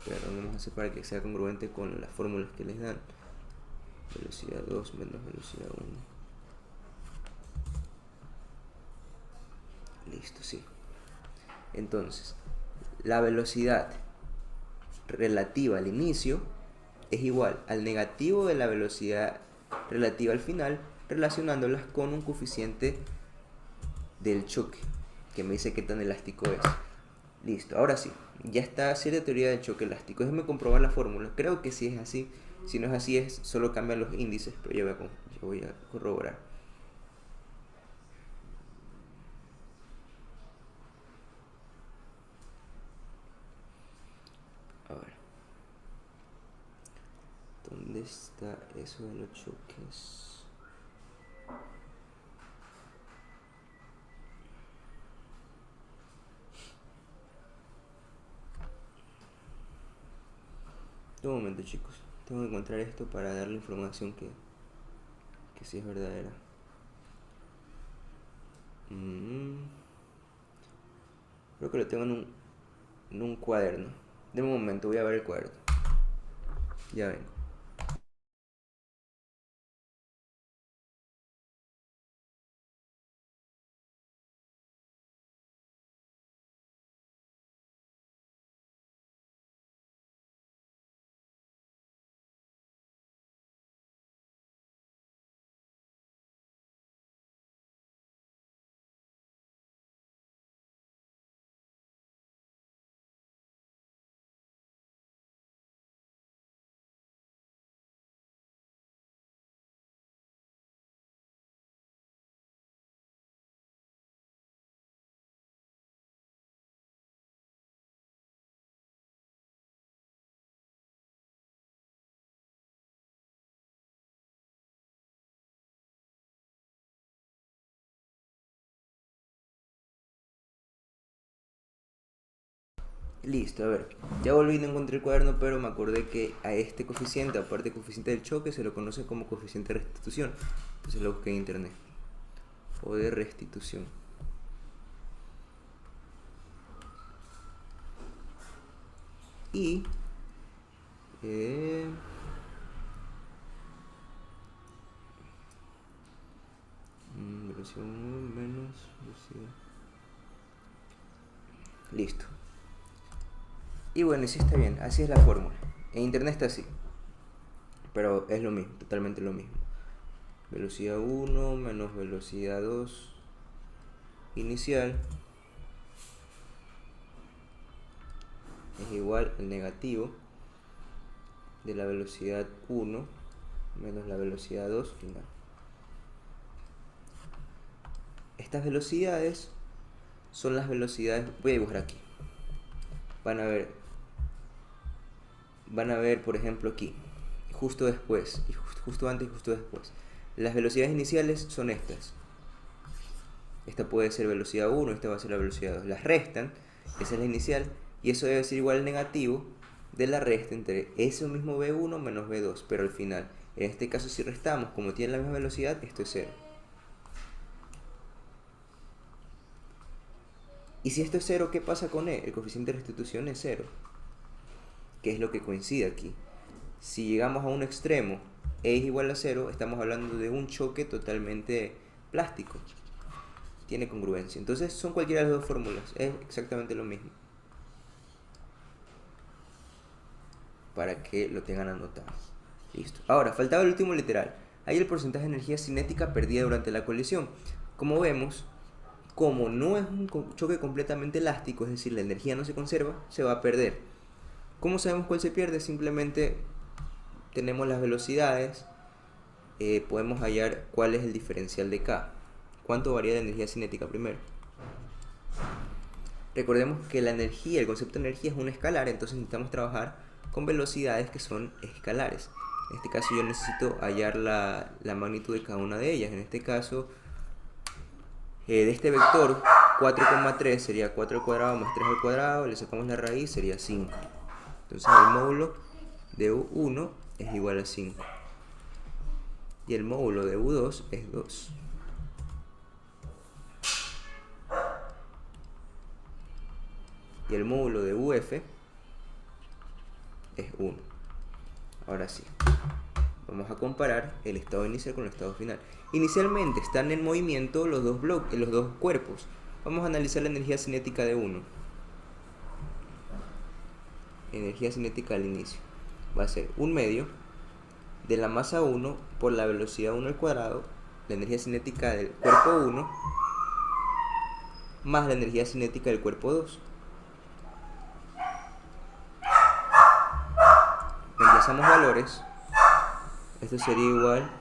Pero vamos a hacer para que sea congruente con las fórmulas que les dan. Velocidad 2 menos velocidad 1. Listo, sí. Entonces, la velocidad relativa al inicio es igual al negativo de la velocidad relativa al final, relacionándolas con un coeficiente del choque, que me dice qué tan elástico es. Listo, ahora sí, ya está cierta teoría del choque elástico. Déjame comprobar la fórmula. Creo que sí es así. Si no es así, solo cambian los índices, pero ya voy a corroborar. A ver. ¿Dónde está eso de los choques? Un momento, chicos. Tengo que encontrar esto para darle información que sí es verdadera. Creo que lo tengo en un cuaderno. De un momento, voy a ver el cuaderno. Ya vengo. Listo, a ver. Ya volví, no encontré el cuaderno, pero me acordé que a este coeficiente, aparte del coeficiente del choque, se lo conoce como coeficiente de restitución. Entonces lo busqué en internet. O de restitución. Y velocidad 1 menos velocidad. Listo. Y bueno, sí está bien, así es la fórmula. En internet está así. Pero es lo mismo, totalmente lo mismo. Velocidad 1 menos velocidad 2 inicial es igual al negativo de la velocidad 1 menos la velocidad 2 final. Estas velocidades son las velocidades. Voy a dibujar aquí. Van a ver, por ejemplo, aquí, justo después, y justo antes y justo después. Las velocidades iniciales son estas. Esta puede ser velocidad 1, esta va a ser la velocidad 2. Las restan, esa es la inicial, y eso debe ser igual al negativo de la resta entre eso mismo V1 menos V2, pero al final. En este caso, si restamos, como tienen la misma velocidad, esto es 0. Y si esto es 0, ¿qué pasa con E? El coeficiente de restitución es 0, que es lo que coincide aquí. Si llegamos a un extremo, E es igual a 0, estamos hablando de un choque totalmente plástico. Tiene congruencia. Entonces son cualquiera de las dos fórmulas, es exactamente lo mismo. Para que lo tengan anotado. Listo. Ahora, faltaba el último literal. Hay el porcentaje de energía cinética perdida durante la colisión. Como vemos, como no es un choque completamente elástico, es decir, la energía no se conserva, se va a perder. ¿Cómo sabemos cuál se pierde? Simplemente tenemos las velocidades, podemos hallar cuál es el diferencial de K. ¿Cuánto varía la energía cinética primero? Recordemos que la energía, el concepto de energía es un escalar, entonces necesitamos trabajar con velocidades que son escalares. En este caso yo necesito hallar la magnitud de cada una de ellas. En este caso, de este vector 4,3 sería 4 al cuadrado más 3 al cuadrado, le sacamos la raíz, sería 5. Entonces el módulo de U1 es igual a 5. Y el módulo de U2 es 2. Y el módulo de UF es 1. Ahora sí, vamos a comparar el estado inicial con el estado final. Inicialmente están en movimiento los dos bloques, los dos cuerpos. Vamos a analizar la energía cinética de uno. Energía cinética al inicio. Va a ser 1/2 de la masa 1 por la velocidad 1 al cuadrado, la energía cinética del cuerpo 1, más la energía cinética del cuerpo 2. Reemplazamos valores. Esto sería igual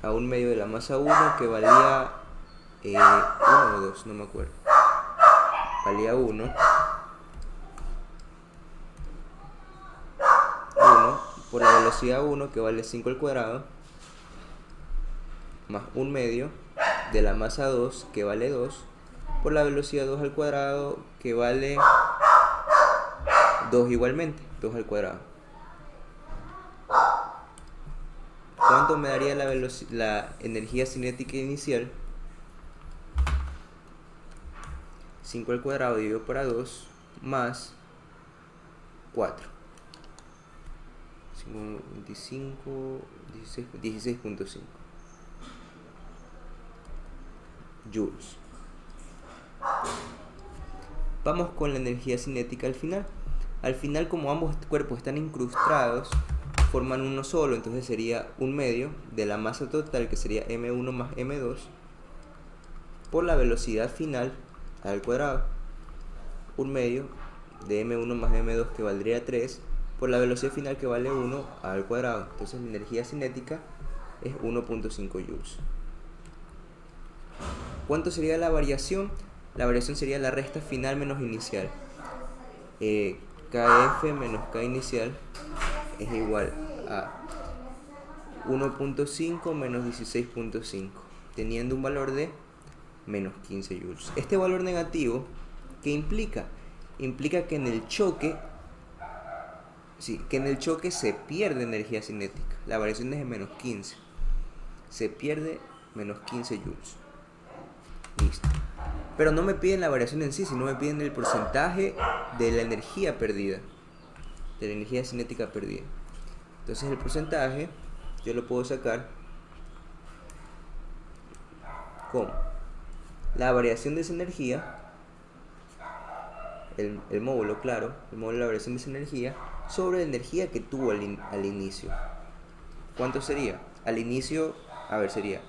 a 1/2 de la masa 1, que valía 1 o 2, no me acuerdo. Valía 1 por la velocidad 1, que vale 5 al cuadrado, más 1/2 de la masa 2, que vale 2, por la velocidad 2 al cuadrado, que vale 2 igualmente, 2 al cuadrado. ¿Cuánto me daría la energía cinética inicial? 5 al cuadrado dividido por 2 más 4. 25, 16.5 joules. Vamos con la energía cinética al final. Al final, como ambos cuerpos están incrustados, forman uno solo, entonces sería 1/2 de la masa total, que sería m1 más m2, por la velocidad final al cuadrado. 1/2 de m1 más m2, que valdría 3, por la velocidad final, que vale 1 al cuadrado. Entonces la energía cinética es 1.5 joules. ¿Cuánto sería la variación? La variación sería la resta final menos inicial. Kf menos K inicial es igual a 1.5 menos 16.5, teniendo un valor de menos 15 joules. Este valor negativo, ¿qué implica? Implica que en el choque se pierde energía cinética. La variación es de menos 15. Se pierde menos 15 joules. Listo. Pero no me piden la variación en sí, sino me piden el porcentaje de la energía perdida, de la energía cinética perdida. Entonces el porcentaje yo lo puedo sacar como la variación de esa energía, el módulo, claro, el módulo de la variación de esa energía sobre la energía que tuvo al inicio. ¿Cuánto sería? Al inicio, a ver, sería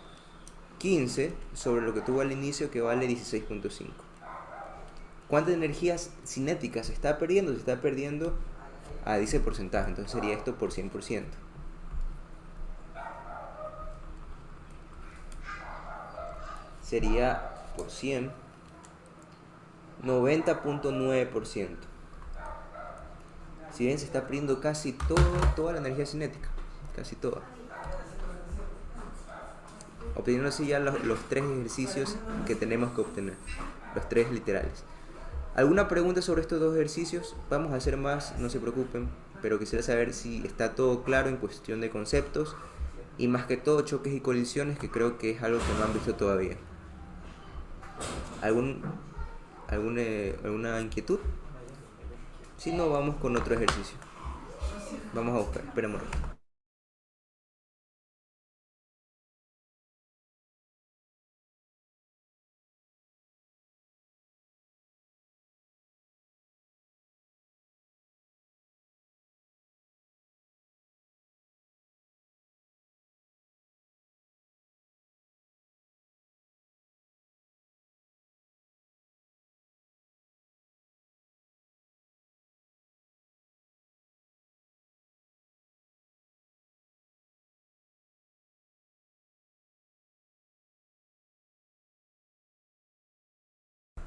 15 sobre lo que tuvo al inicio, que vale 16.5. ¿Cuánta energía cinética se está perdiendo? Se está perdiendo, dice porcentaje, entonces sería esto por 100%. Sería por 100, 90.9%. Si bien se está perdiendo casi toda la energía cinética, casi toda. Obteniendo así ya los 3 ejercicios que tenemos que obtener, los 3 literales. ¿Alguna pregunta sobre estos 2 ejercicios? Vamos a hacer más, no se preocupen, pero quisiera saber si está todo claro en cuestión de conceptos y más que todo choques y colisiones, que creo que es algo que no han visto todavía. ¿Alguna inquietud? Si no, vamos con otro ejercicio. Vamos a buscar, esperemos.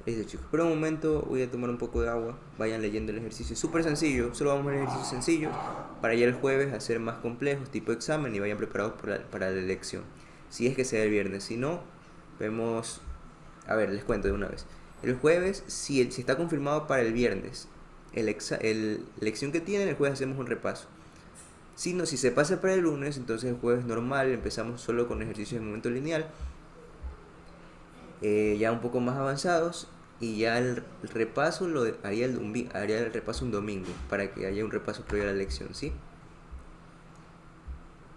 Listo, chicos, por un momento voy a tomar un poco de agua. Vayan leyendo el ejercicio, súper sencillo. Solo vamos a ver ejercicios sencillos para ya el jueves hacer más complejos, tipo examen, y vayan preparados para la elección, si es que sea el viernes. Si no, vemos, a ver, les cuento de una vez. El jueves, si está confirmado para el viernes, lección que tienen, el jueves hacemos un repaso. Si no, si se pasa para el lunes, entonces el jueves normal, empezamos solo con ejercicios de momento lineal, ya un poco más avanzados, y ya el repaso haría el repaso un domingo, para que haya un repaso previo a la lección, ¿sí?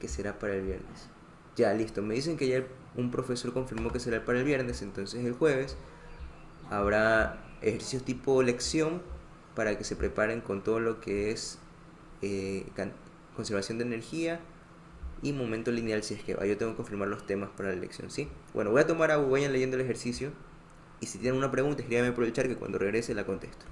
Que será para el viernes. Ya, listo, me dicen que ya un profesor confirmó que será para el viernes, entonces el jueves habrá ejercicios tipo lección para que se preparen con todo lo que es eh, conservación de energía y momento lineal si es que va. Yo tengo que confirmar los temas para la lección, ¿sí? Bueno, voy a tomar agua, vayan leyendo el ejercicio y si tienen una pregunta escríbanme por el chat que cuando regrese la contesto.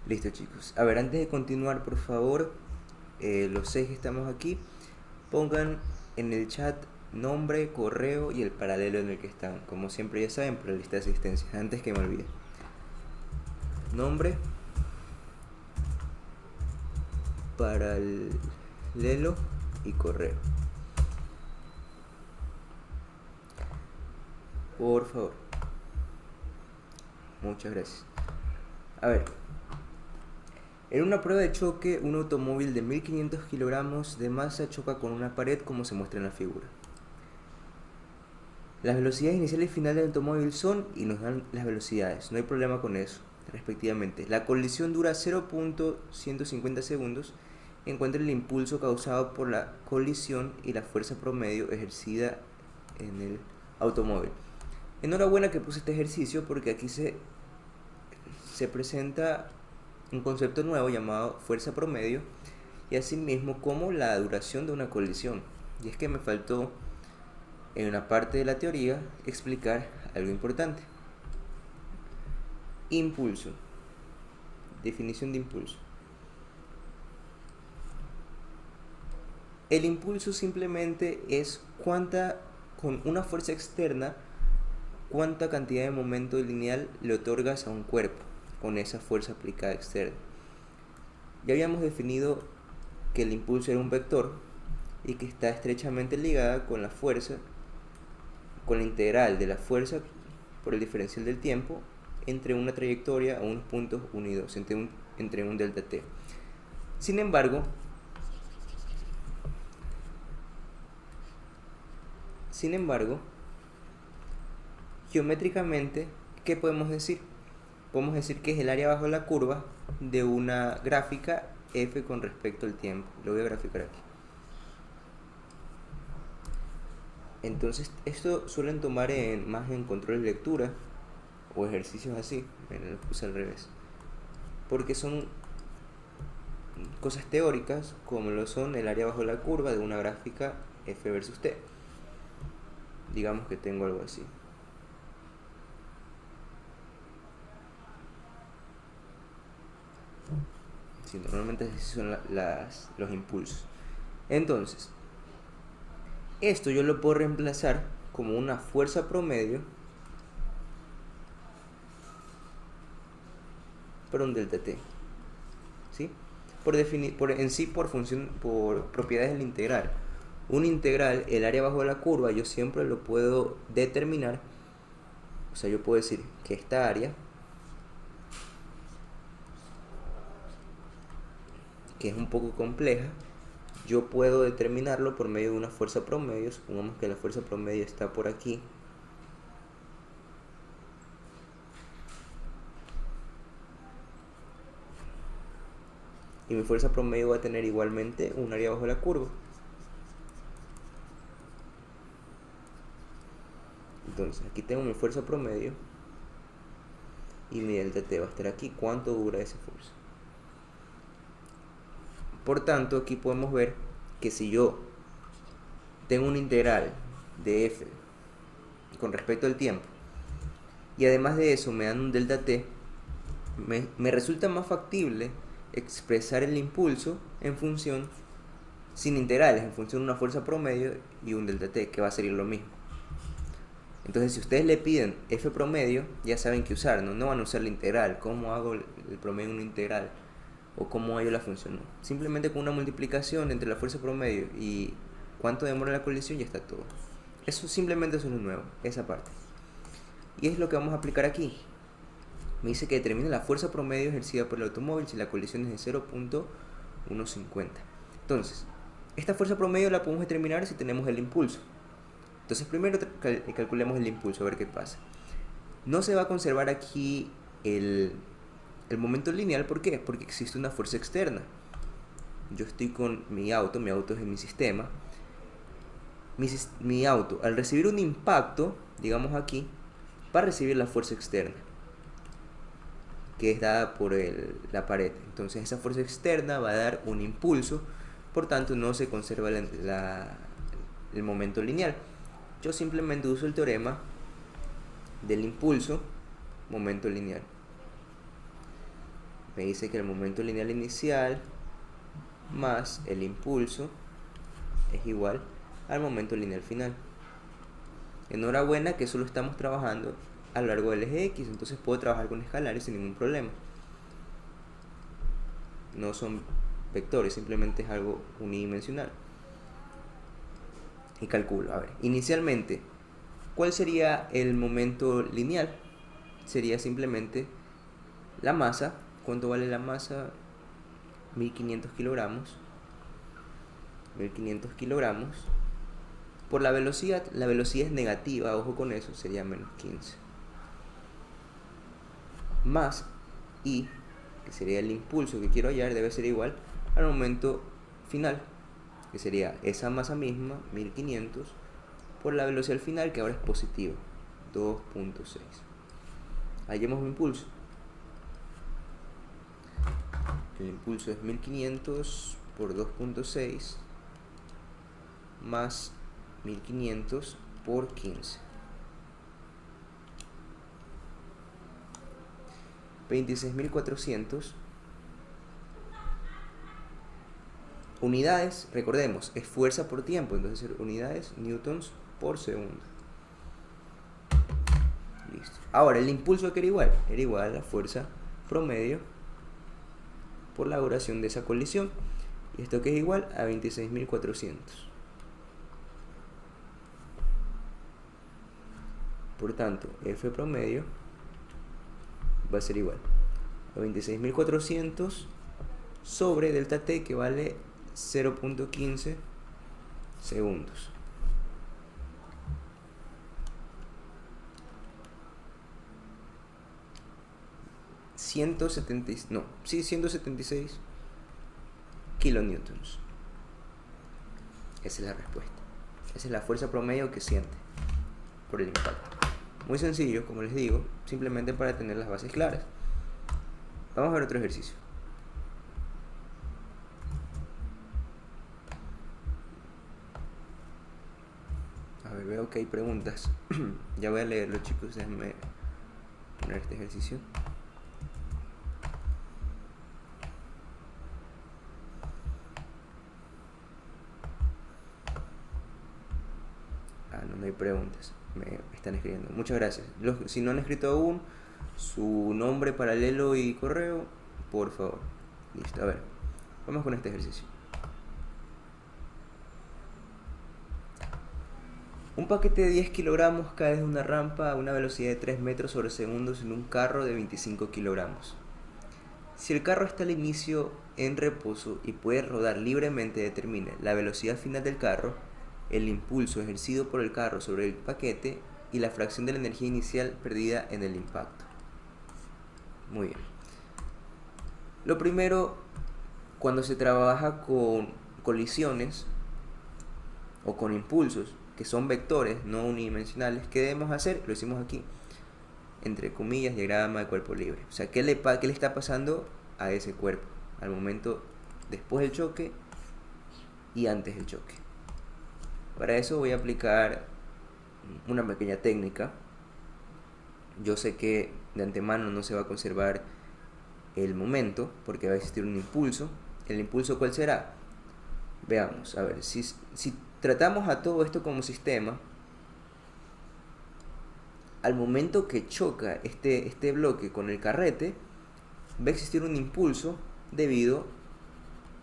Listo chicos. A ver, antes de continuar, por favor, los 6 que estamos aquí, pongan en el chat nombre, correo y el paralelo en el que están. Como siempre ya saben, por la lista de asistencia. Antes que me olvide. Nombre, paralelo y correo. Por favor. Muchas gracias. A ver. En una prueba de choque, un automóvil de 1500 kilogramos de masa choca con una pared como se muestra en la figura. Las velocidades inicial y final del automóvil son, y nos dan las velocidades, no hay problema con eso, respectivamente. La colisión dura 0.150 segundos. Encuentra el impulso causado por la colisión y la fuerza promedio ejercida en el automóvil. Enhorabuena que puse este ejercicio porque aquí se presenta un concepto nuevo llamado fuerza promedio y asimismo como la duración de una colisión. Y es que me faltó en una parte de la teoría explicar algo importante. Impulso. Definición de impulso. El impulso simplemente es con una fuerza externa, cuánta cantidad de momento lineal le otorgas a un cuerpo con esa fuerza aplicada externa. Ya habíamos definido que el impulso era un vector y que está estrechamente ligada con la fuerza, con la integral de la fuerza por el diferencial del tiempo entre una trayectoria a unos puntos 1 y 2, entre un delta t. Sin embargo, geométricamente, ¿qué podemos decir? Podemos decir que es el área bajo la curva de una gráfica f con respecto al tiempo. Lo voy a graficar aquí. Entonces, esto suelen tomar más en control de lectura, o ejercicios así. Miren, los puse al revés. Porque son cosas teóricas, como lo son el área bajo la curva de una gráfica f versus t. Digamos que tengo algo así. Sí, normalmente así son los impulsos. Entonces, esto yo lo puedo reemplazar como una fuerza promedio por un delta t. ¿Sí? Por función, por propiedades del integral. Un integral, el área bajo la curva, yo siempre lo puedo determinar. O sea, yo puedo decir que esta área, que es un poco compleja, yo puedo determinarlo por medio de una fuerza promedio. Supongamos que la fuerza promedio está por aquí. Y mi fuerza promedio va a tener igualmente un área bajo la curva. Entonces, aquí tengo mi fuerza promedio y mi delta t va a estar aquí. ¿Cuánto dura esa fuerza? Por tanto, aquí podemos ver que si yo tengo un integral de f con respecto al tiempo y además de eso me dan un delta t, me resulta más factible expresar el impulso en función, sin integrales, en función de una fuerza promedio y un delta t, que va a ser lo mismo. Entonces, si ustedes le piden f promedio, ya saben qué usar, no van a usar la integral. ¿Cómo hago el promedio en una integral? ¿O cómo hallo la función? No. Simplemente con una multiplicación entre la fuerza promedio y cuánto demora la colisión ya está todo. Simplemente eso es lo nuevo, esa parte. Y es lo que vamos a aplicar aquí. Me dice que determina la fuerza promedio ejercida por el automóvil si la colisión es de 0.150. Entonces, esta fuerza promedio la podemos determinar si tenemos el impulso. Entonces primero calculemos el impulso, a ver qué pasa. No se va a conservar aquí el momento lineal. ¿Por qué? Porque existe una fuerza externa. Yo estoy con mi auto es en mi sistema. Mi auto, al recibir un impacto, digamos aquí, va a recibir la fuerza externa, que es dada por la pared. Entonces esa fuerza externa va a dar un impulso, por tanto no se conserva el momento lineal. Yo simplemente uso el teorema del impulso, momento lineal. Me dice que el momento lineal inicial más el impulso es igual al momento lineal final. Enhorabuena que solo estamos trabajando a lo largo del eje X, entonces puedo trabajar con escalares sin ningún problema. No son vectores, simplemente es algo unidimensional. Y calculo, a ver, inicialmente, ¿cuál sería el momento lineal? Sería simplemente la masa. ¿Cuánto vale la masa? 1500 kilogramos. 1500 kilogramos. Por la velocidad es negativa, ojo con eso, sería menos 15. Más I, que sería el impulso que quiero hallar, debe ser igual al momento final, que sería esa masa misma, 1500, por la velocidad final, que ahora es positiva, 2.6. Hallemos mi impulso. El impulso es 1500 por 2.6 más 1500 por 15. 26.400 unidades. Recordemos, es fuerza por tiempo, entonces unidades newtons por segundo. Listo. Ahora, el impulso que era igual a la fuerza promedio por la duración de esa colisión. Y esto que es igual a 26.400. Por tanto, F promedio va a ser igual a 26.400 sobre delta T, que vale 0.15 segundos. Sí, 176 kilonewtons. Esa es la respuesta. Esa es la fuerza promedio que siente por el impacto. Muy sencillo, como les digo, simplemente para tener las bases claras. Vamos a ver otro ejercicio. A ver, veo que hay preguntas. Ya voy a leerlo, chicos. Déjenme poner este ejercicio. No hay preguntas. Me están escribiendo. Muchas gracias. Si no han escrito aún su nombre, paralelo y correo, por favor. Listo, a ver. Vamos con este ejercicio. Un paquete de 10 kilogramos cae desde una rampa a una velocidad de 3 metros sobre segundos en un carro de 25 kilogramos. Si el carro está al inicio en reposo y puede rodar libremente, determine la velocidad final del carro, el impulso ejercido por el carro sobre el paquete y la fracción de la energía inicial perdida en el impacto. Muy bien. Lo primero, cuando se trabaja con colisiones o con impulsos que son vectores no unidimensionales, ¿qué debemos hacer? Lo hicimos aquí, entre comillas, diagrama de cuerpo libre. O sea, ¿qué le está pasando a ese cuerpo al momento después del choque y antes del choque? Para eso voy a aplicar una pequeña técnica. Yo sé que de antemano no se va a conservar el momento porque va a existir un impulso. ¿El impulso cuál será? Veamos, a ver, si tratamos a todo esto como sistema, al momento que choca este bloque con el carrete, va a existir un impulso debido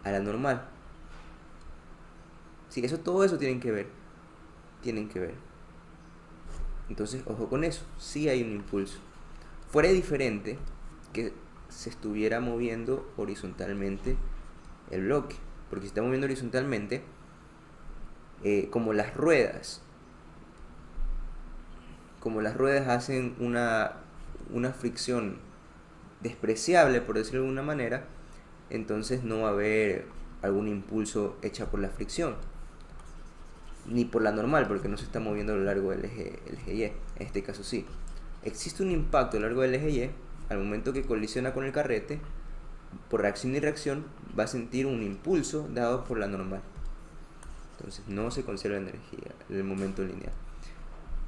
a la normal. Sí, todo eso tienen que ver. Entonces, ojo con eso, sí hay un impulso. Fuera diferente que se estuviera moviendo horizontalmente el bloque, porque si está moviendo horizontalmente, como las ruedas hacen una fricción despreciable, por decirlo de alguna manera, entonces no va a haber algún impulso hecha por la fricción, ni por la normal, porque no se está moviendo a lo largo del eje Y. En este caso sí. Existe un impacto a lo largo del eje Y. Al momento que colisiona con el carrete, por reacción y reacción, va a sentir un impulso dado por la normal. Entonces no se conserva energía en el momento lineal.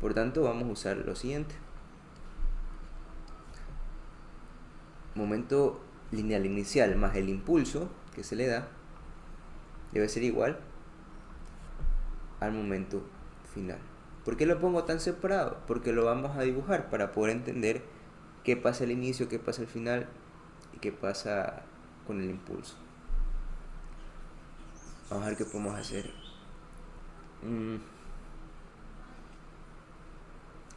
Por tanto, vamos a usar lo siguiente. Momento lineal inicial más el impulso que se le da debe ser igual al momento final. ¿Por qué lo pongo tan separado? Porque lo vamos a dibujar para poder entender qué pasa al inicio, qué pasa al final y qué pasa con el impulso. Vamos a ver qué podemos hacer.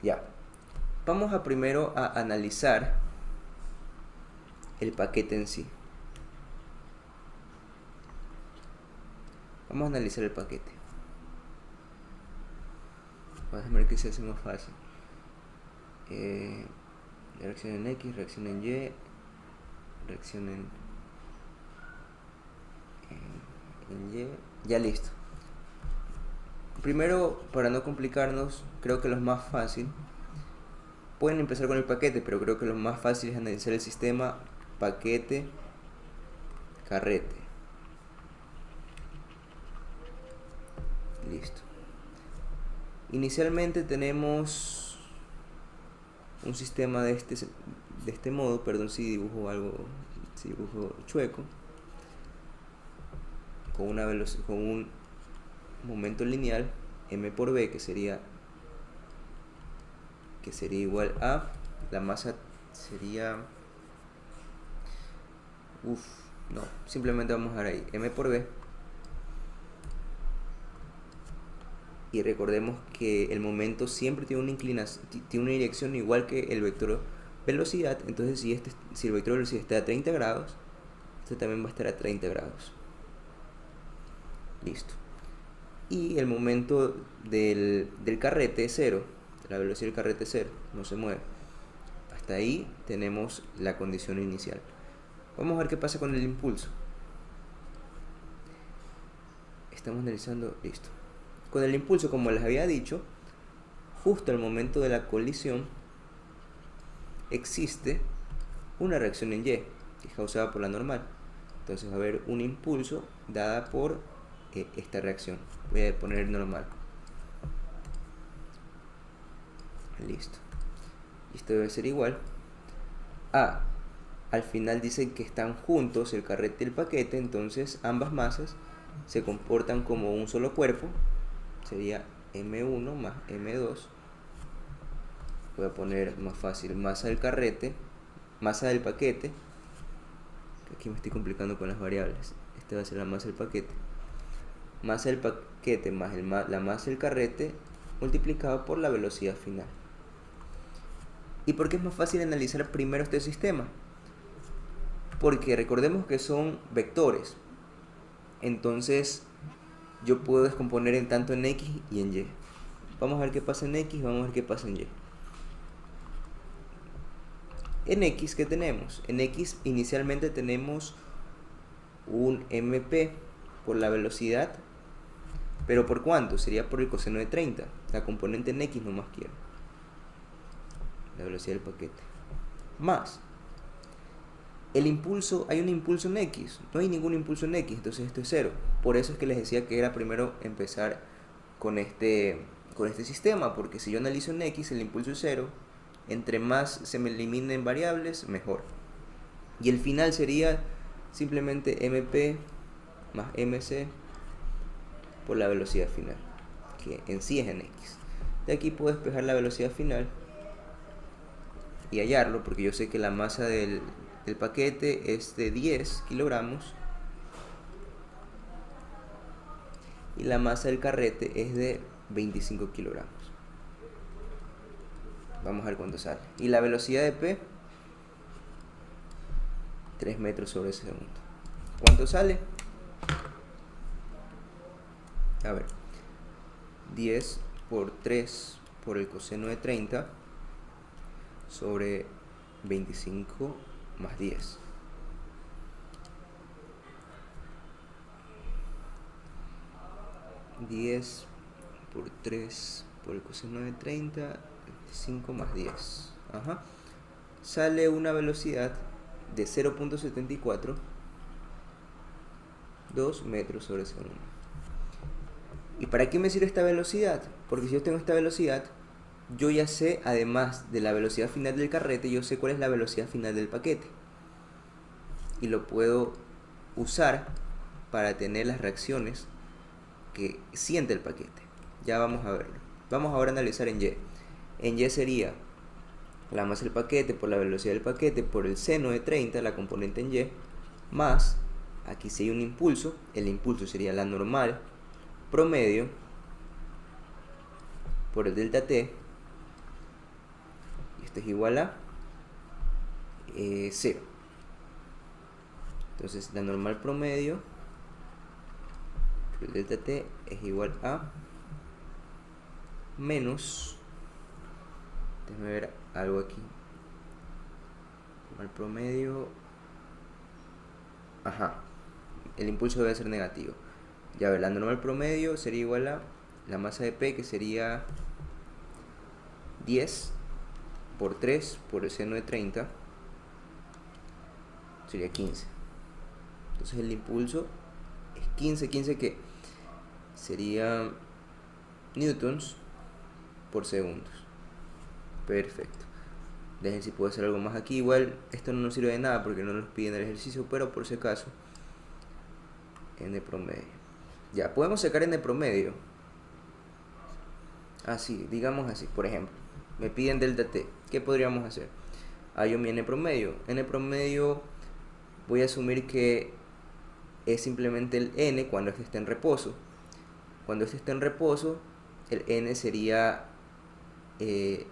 Ya. Vamos a primero a analizar el paquete en sí. Vamos a analizar el paquete. Vamos a ver que se hace más fácil. Reacción en X, reacción en Y, reacción en Y. Ya listo. Primero, para no complicarnos, creo que lo más fácil, pueden empezar con el paquete, pero creo que lo más fácil es analizar el sistema paquete carrete. Listo. Inicialmente tenemos un sistema de este modo, perdón si dibujo chueco, con un momento lineal m por b, que sería igual a la masa sería simplemente vamos a dejar ahí m por b, y recordemos que el momento siempre tiene una inclinación, tiene una dirección igual que el vector velocidad. Entonces si el vector velocidad está a 30 grados, este también va a estar a 30 grados. Listo. Y el momento del carrete es 0, la velocidad del carrete es 0, no se mueve. Hasta ahí tenemos la condición inicial. Vamos a ver qué pasa con el impulso. Estamos analizando, listo. Con el impulso, como les había dicho, justo al momento de la colisión existe una reacción en Y, que es causada por la normal. Entonces va a haber un impulso dada por esta reacción. Voy a poner normal. Listo. Y esto debe ser igual a, al final dicen que están juntos el carrete y el paquete, entonces ambas masas se comportan como un solo cuerpo. Sería M1 más M2. Voy a poner más fácil, masa del carrete, masa del paquete. Aquí me estoy complicando con las variables. Esta va a ser la masa del paquete. Masa del paquete más la masa del carrete multiplicado por la velocidad final. ¿Y por qué es más fácil analizar primero este sistema? Porque recordemos que son vectores. Entonces yo puedo descomponer en tanto en X y en Y. Vamos a ver qué pasa en X, vamos a ver qué pasa en Y. En X, ¿qué tenemos? En X inicialmente tenemos un MP por la velocidad, pero ¿por cuánto? Sería por el coseno de 30. La componente en X nomás quiero. La velocidad del paquete. Más el impulso, hay un impulso en X. No hay ningún impulso en X, entonces esto es 0. Por eso es que les decía que era primero empezar con este sistema, porque si yo analizo en X, el impulso es 0. Entre más se me eliminen variables, mejor. Y el final sería simplemente MP más MC por la velocidad final, que en sí es en X. De aquí puedo despejar la velocidad final y hallarlo, porque yo sé que la masa del paquete es de 10 kilogramos y la masa del carrete es de 25 kilogramos. Vamos a ver cuánto sale. Y la velocidad de P, 3 metros sobre segundo. ¿Cuánto sale? A ver, 10 por 3 por el coseno de 30 sobre 25 más 10. $10 por 3 por el coseno de 30, 25 más 10. Ajá. Sale una velocidad de 0.74, 2 metros sobre segundo. ¿Y para qué me sirve esta velocidad? Porque si yo tengo esta velocidad, yo ya sé, además de la velocidad final del carrete, yo sé cuál es la velocidad final del paquete. Y lo puedo usar para tener las reacciones que siente el paquete. Ya vamos a verlo. Vamos ahora a analizar en Y. En Y sería la masa del paquete por la velocidad del paquete por el seno de 30, la componente en Y, más, aquí si hay un impulso, el impulso sería la normal promedio por el delta T, y esto es igual a 0. Entonces la normal promedio por el delta T es igual a menos, déjame ver algo aquí, normal promedio, ajá, el impulso debe ser negativo. Ya ver, la normal promedio sería igual a la masa de P, que sería 10 por 3 por el seno de 30, sería 15. Entonces el impulso es 15 que sería newtons por segundos. Perfecto. Dejen si puedo hacer algo más aquí. Igual esto no nos sirve de nada porque no nos piden el ejercicio, pero por si acaso, n promedio. Ya, podemos sacar n promedio. Así, digamos así, por ejemplo, me piden delta t. ¿Qué podríamos hacer? Hallo mi n promedio. N promedio voy a asumir que es simplemente el n cuando este está en reposo. Cuando este está en reposo, el n sería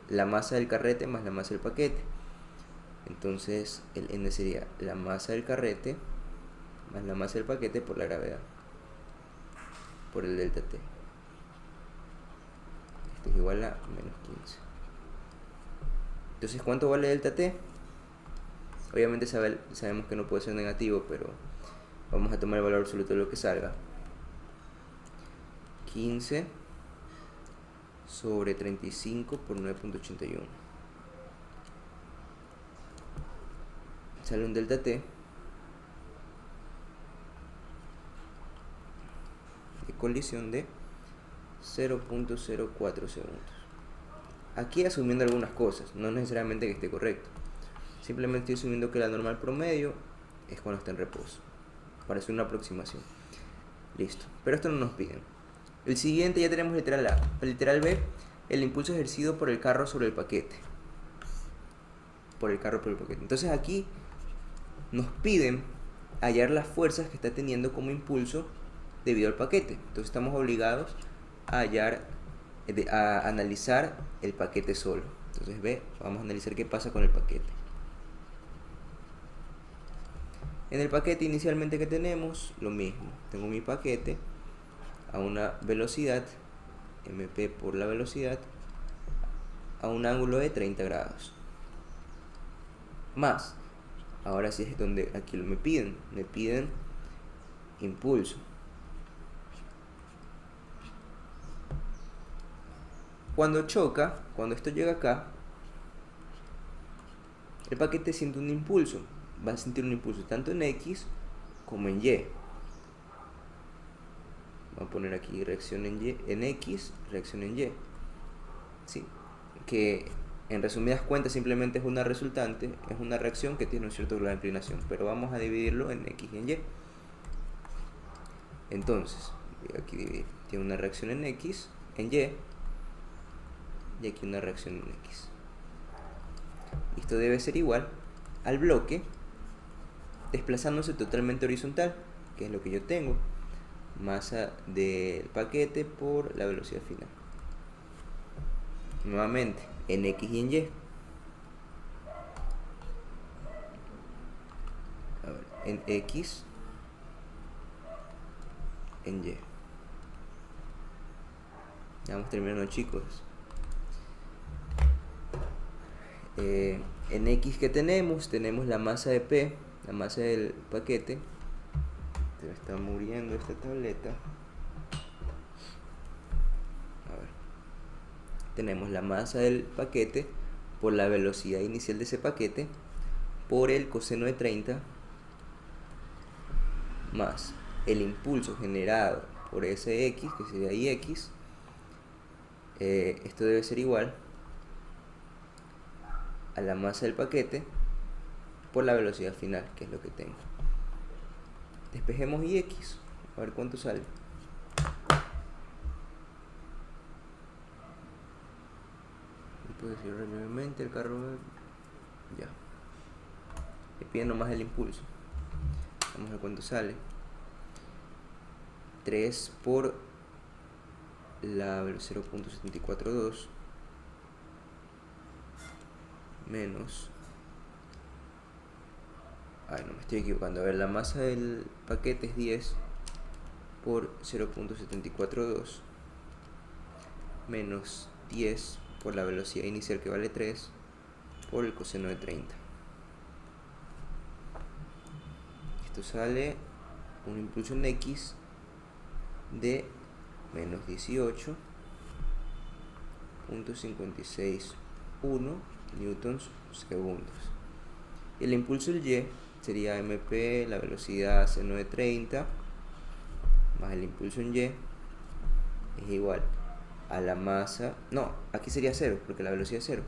la masa del carrete más la masa del paquete. Entonces el n sería la masa del carrete más la masa del paquete por la gravedad, por el delta t. Esto es igual a menos 15. Entonces, ¿cuánto vale delta t? Obviamente sabemos que no puede ser negativo, pero vamos a tomar el valor absoluto de lo que salga. 15 sobre 35 por 9.81. Sale un delta t de colisión de 0.04 segundos. Aquí asumiendo algunas cosas, no necesariamente que esté correcto. Simplemente estoy asumiendo que la normal promedio es cuando está en reposo. Parece una aproximación. Listo. Pero esto no nos piden. El siguiente ya tenemos literal A. Literal B, el impulso ejercido por el carro sobre el paquete. Entonces aquí nos piden hallar las fuerzas que está teniendo como impulso debido al paquete. Entonces estamos obligados a analizar el paquete solo. Entonces vamos a analizar qué pasa con el paquete. En el paquete inicialmente que tenemos, lo mismo. Tengo mi paquete a una velocidad, mp por la velocidad, a un ángulo de 30 grados. Más, ahora sí es donde aquí me piden impulso. Cuando choca, cuando esto llega acá, el paquete siente un impulso. Va a sentir un impulso tanto en X como en Y. Vamos a poner aquí reacción en Y, en X, reacción en Y. Sí, que en resumidas cuentas simplemente es una resultante, es una reacción que tiene un cierto grado de inclinación, pero vamos a dividirlo en X y en Y. Entonces, aquí dividir, tiene una reacción en X, en Y, y aquí una reacción en X. Esto debe ser igual al bloque desplazándose totalmente horizontal, que es lo que yo tengo, masa del paquete por la velocidad final. Nuevamente, en X y en Y. A ver, en X, en Y. Ya vamos terminando, chicos. En X que tenemos la masa de P, la masa del paquete. Se me está muriendo esta tableta. A ver. Tenemos la masa del paquete por la velocidad inicial de ese paquete por el coseno de 30 más el impulso generado por ese X, que sería IX. Esto debe ser igual a la masa del paquete por la velocidad final, que es lo que tengo. Despejemos IX, a ver cuánto sale. Y puedo decir brevemente el carro. Ya. Le piden nomás el impulso. Vamos a ver cuánto sale. 3 por la 0.742 menos, no me estoy equivocando, a ver, la masa del paquete es 10 por 0.742 menos 10 por la velocidad inicial, que vale 3 por el coseno de 30. Esto sale un impulso en X de menos 18.561 newtons segundos. El impulso del Y sería mp, la velocidad seno de 30 más el impulso en Y es igual a la masa, no, aquí sería 0 porque la velocidad es 0.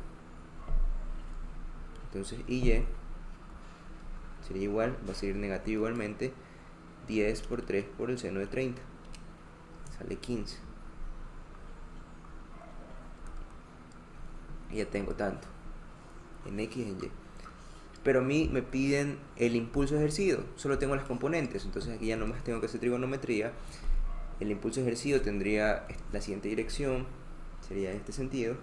Entonces IY sería igual, va a seguir negativo igualmente, 10 por 3 por el seno de 30, sale 15. Y ya tengo tanto en X y en Y. Pero a mí me piden el impulso ejercido, solo tengo las componentes, entonces aquí ya no más tengo que hacer trigonometría. El impulso ejercido tendría la siguiente dirección, sería en este sentido.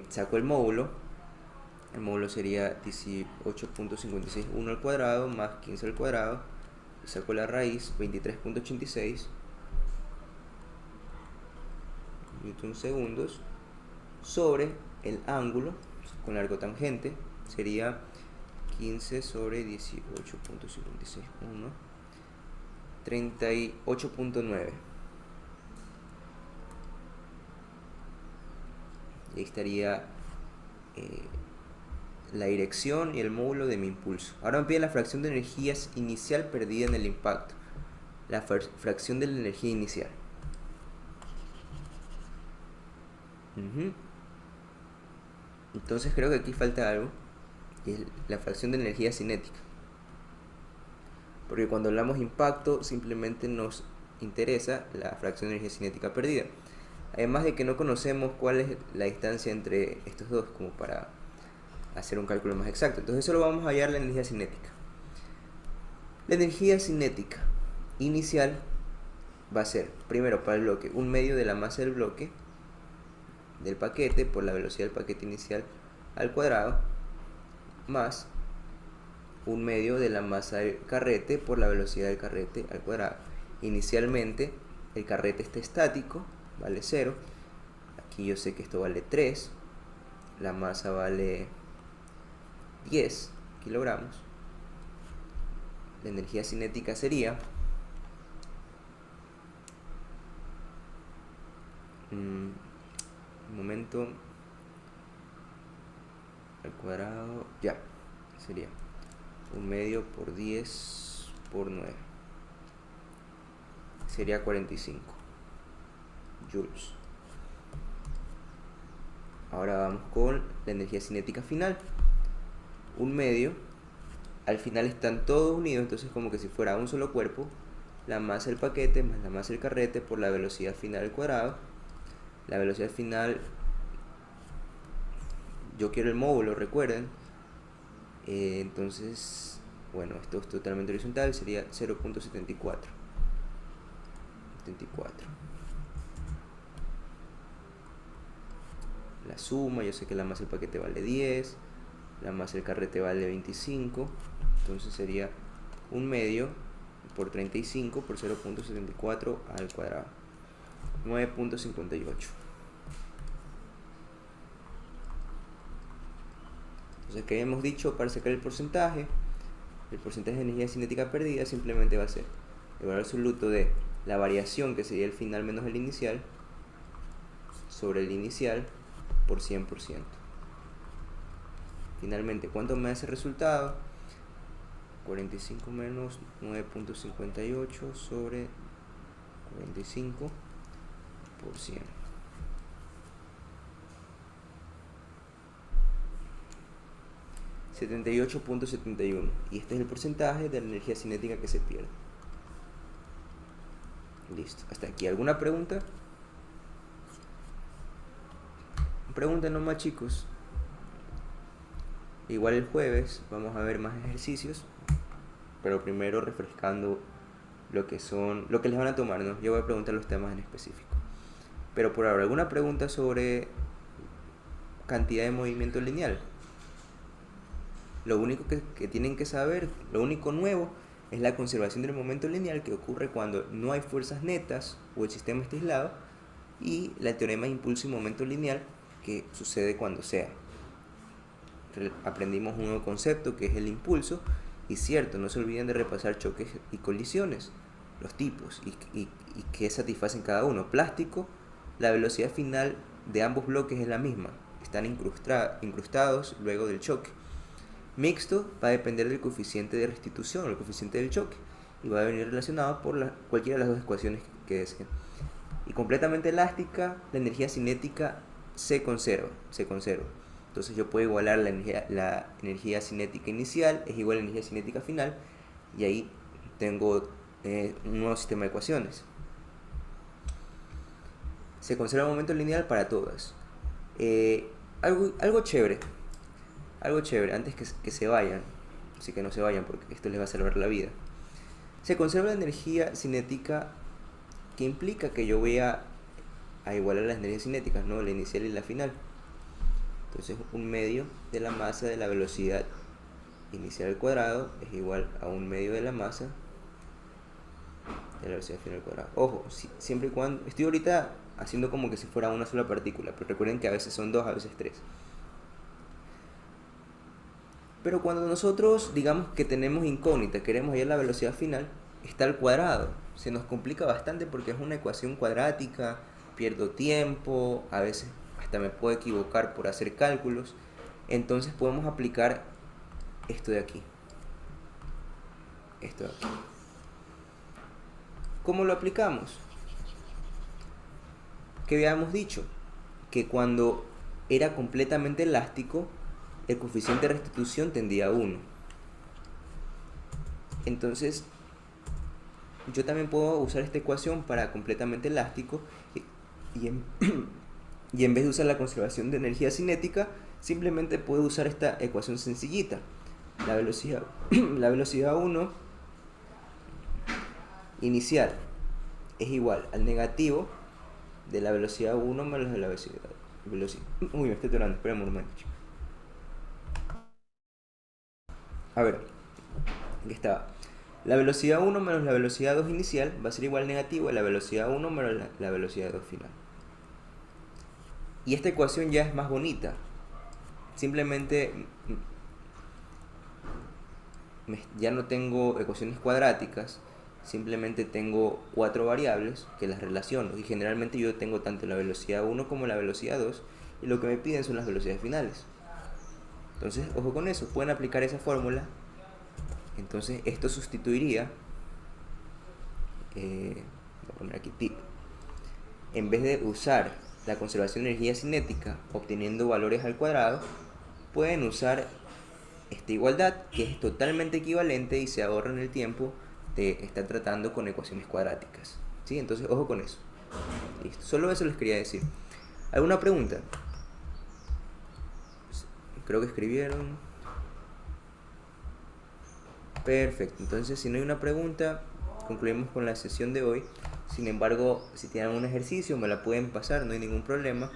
Saco el módulo sería 18.561 al cuadrado más 15 al cuadrado, y saco la raíz, 23.86 newton segundos, sobre el ángulo con largo tangente, sería 15 sobre 18.561, 38.9. Y ahí estaría la dirección y el módulo de mi impulso. Ahora me pide la fracción de energía inicial perdida en el impacto. La fracción de la energía inicial. Entonces creo que aquí falta algo, y es la fracción de energía cinética. Porque cuando hablamos de impacto simplemente nos interesa la fracción de energía cinética perdida. Además de que no conocemos cuál es la distancia entre estos dos como para hacer un cálculo más exacto. Entonces solo vamos a hallar la energía cinética. La energía cinética inicial va a ser, primero para el bloque, 1/2 de la masa del bloque, del paquete, por la velocidad del paquete inicial al cuadrado, más 1/2 de la masa del carrete por la velocidad del carrete al cuadrado. Inicialmente el carrete está estático, vale 0. Aquí yo sé que esto vale 3. La masa vale 10 kilogramos. La energía cinética sería un momento al cuadrado, ya, sería 1/2 por 10 por 9, sería 45 joules. Ahora vamos con la energía cinética final. 1/2, al final están todos unidos, entonces como que si fuera un solo cuerpo, la masa del paquete más la masa del carrete por la velocidad final al cuadrado. La velocidad final, yo quiero el módulo, recuerden. Entonces, bueno, esto es totalmente horizontal, sería 0.74. La suma, yo sé que la masa del paquete vale 10, la masa del carrete vale 25, entonces sería 1/2 por 35 por 0.74 al cuadrado, 9.58. Entonces, que habíamos dicho para sacar el porcentaje de energía cinética perdida simplemente va a ser el valor absoluto de la variación, que sería el final menos el inicial, sobre el inicial por 100%. Finalmente, ¿cuánto me hace el resultado? 45 menos 9.58 sobre 45 por 100. 78.71. Y este es el porcentaje de la energía cinética que se pierde. Listo. Hasta aquí. ¿Alguna pregunta? Pregunten nomás, chicos. Igual el jueves vamos a ver más ejercicios, pero primero refrescando lo que les van a tomar, ¿no? Yo voy a preguntar los temas en específico. Pero por ahora, ¿alguna pregunta sobre cantidad de movimiento lineal? Lo único que tienen que saber, lo único nuevo, es la conservación del momento lineal, que ocurre cuando no hay fuerzas netas o el sistema está aislado, y el teorema de impulso y momento lineal, que sucede cuando sea. Aprendimos un nuevo concepto que es el impulso, y cierto, no se olviden de repasar choques y colisiones, los tipos y qué satisfacen cada uno. Plástico, la velocidad final de ambos bloques es la misma, están incrustados luego del choque. Mixto va a depender del coeficiente de restitución o el coeficiente del choque, y va a venir relacionado por cualquiera de las dos ecuaciones que deseen. Y completamente elástica, la energía cinética se conserva. Entonces yo puedo igualar la energía cinética inicial es igual a la energía cinética final, y ahí tengo un nuevo sistema de ecuaciones. Se conserva el momento lineal para todas. Algo chévere, antes que se vayan, así que no se vayan porque esto les va a salvar la vida. Se conserva la energía cinética, que implica que yo voy a igualar las energías cinéticas, ¿no? La inicial y la final. Entonces 1/2 de la masa de la velocidad inicial al cuadrado es igual a 1/2 de la masa de la velocidad final al cuadrado. Ojo, siempre y cuando, estoy ahorita haciendo como que si fuera una sola partícula, pero recuerden que a veces son 2, a veces 3. Pero cuando nosotros digamos que tenemos incógnita, queremos hallar la velocidad final, está al cuadrado. Se nos complica bastante porque es una ecuación cuadrática, pierdo tiempo, a veces hasta me puedo equivocar por hacer cálculos. Entonces podemos aplicar esto de aquí. Esto de aquí. ¿Cómo lo aplicamos? Que habíamos dicho que cuando era completamente elástico, el coeficiente de restitución tendía a 1. Entonces, yo también puedo usar esta ecuación para completamente elástico y en vez de usar la conservación de energía cinética, simplemente puedo usar esta ecuación sencillita. La velocidad, la velocidad 1 inicial es igual al negativo de la velocidad 1 menos la velocidad. Uy, me estoy atorando, espera un momento. A ver, aquí estaba. La velocidad 1 menos la velocidad 2 inicial va a ser igual al negativo de la velocidad 1 menos la velocidad 2 final. Y esta ecuación ya es más bonita. Simplemente ya no tengo ecuaciones cuadráticas, simplemente tengo 4 variables que las relaciono. Y generalmente yo tengo tanto la velocidad 1 como la velocidad 2, y lo que me piden son las velocidades finales. Entonces, ojo con eso, pueden aplicar esa fórmula. Entonces, esto sustituiría, voy a poner aquí tip, en vez de usar la conservación de energía cinética obteniendo valores al cuadrado, pueden usar esta igualdad, que es totalmente equivalente y se ahorran el tiempo de estar tratando con ecuaciones cuadráticas. ¿Sí? Entonces, ojo con eso. Listo. Solo eso les quería decir. ¿Alguna pregunta? Creo que escribieron. Perfecto. Entonces, si no hay una pregunta, concluimos con la sesión de hoy. Sin embargo, si tienen algún ejercicio, me la pueden pasar, no hay ningún problema.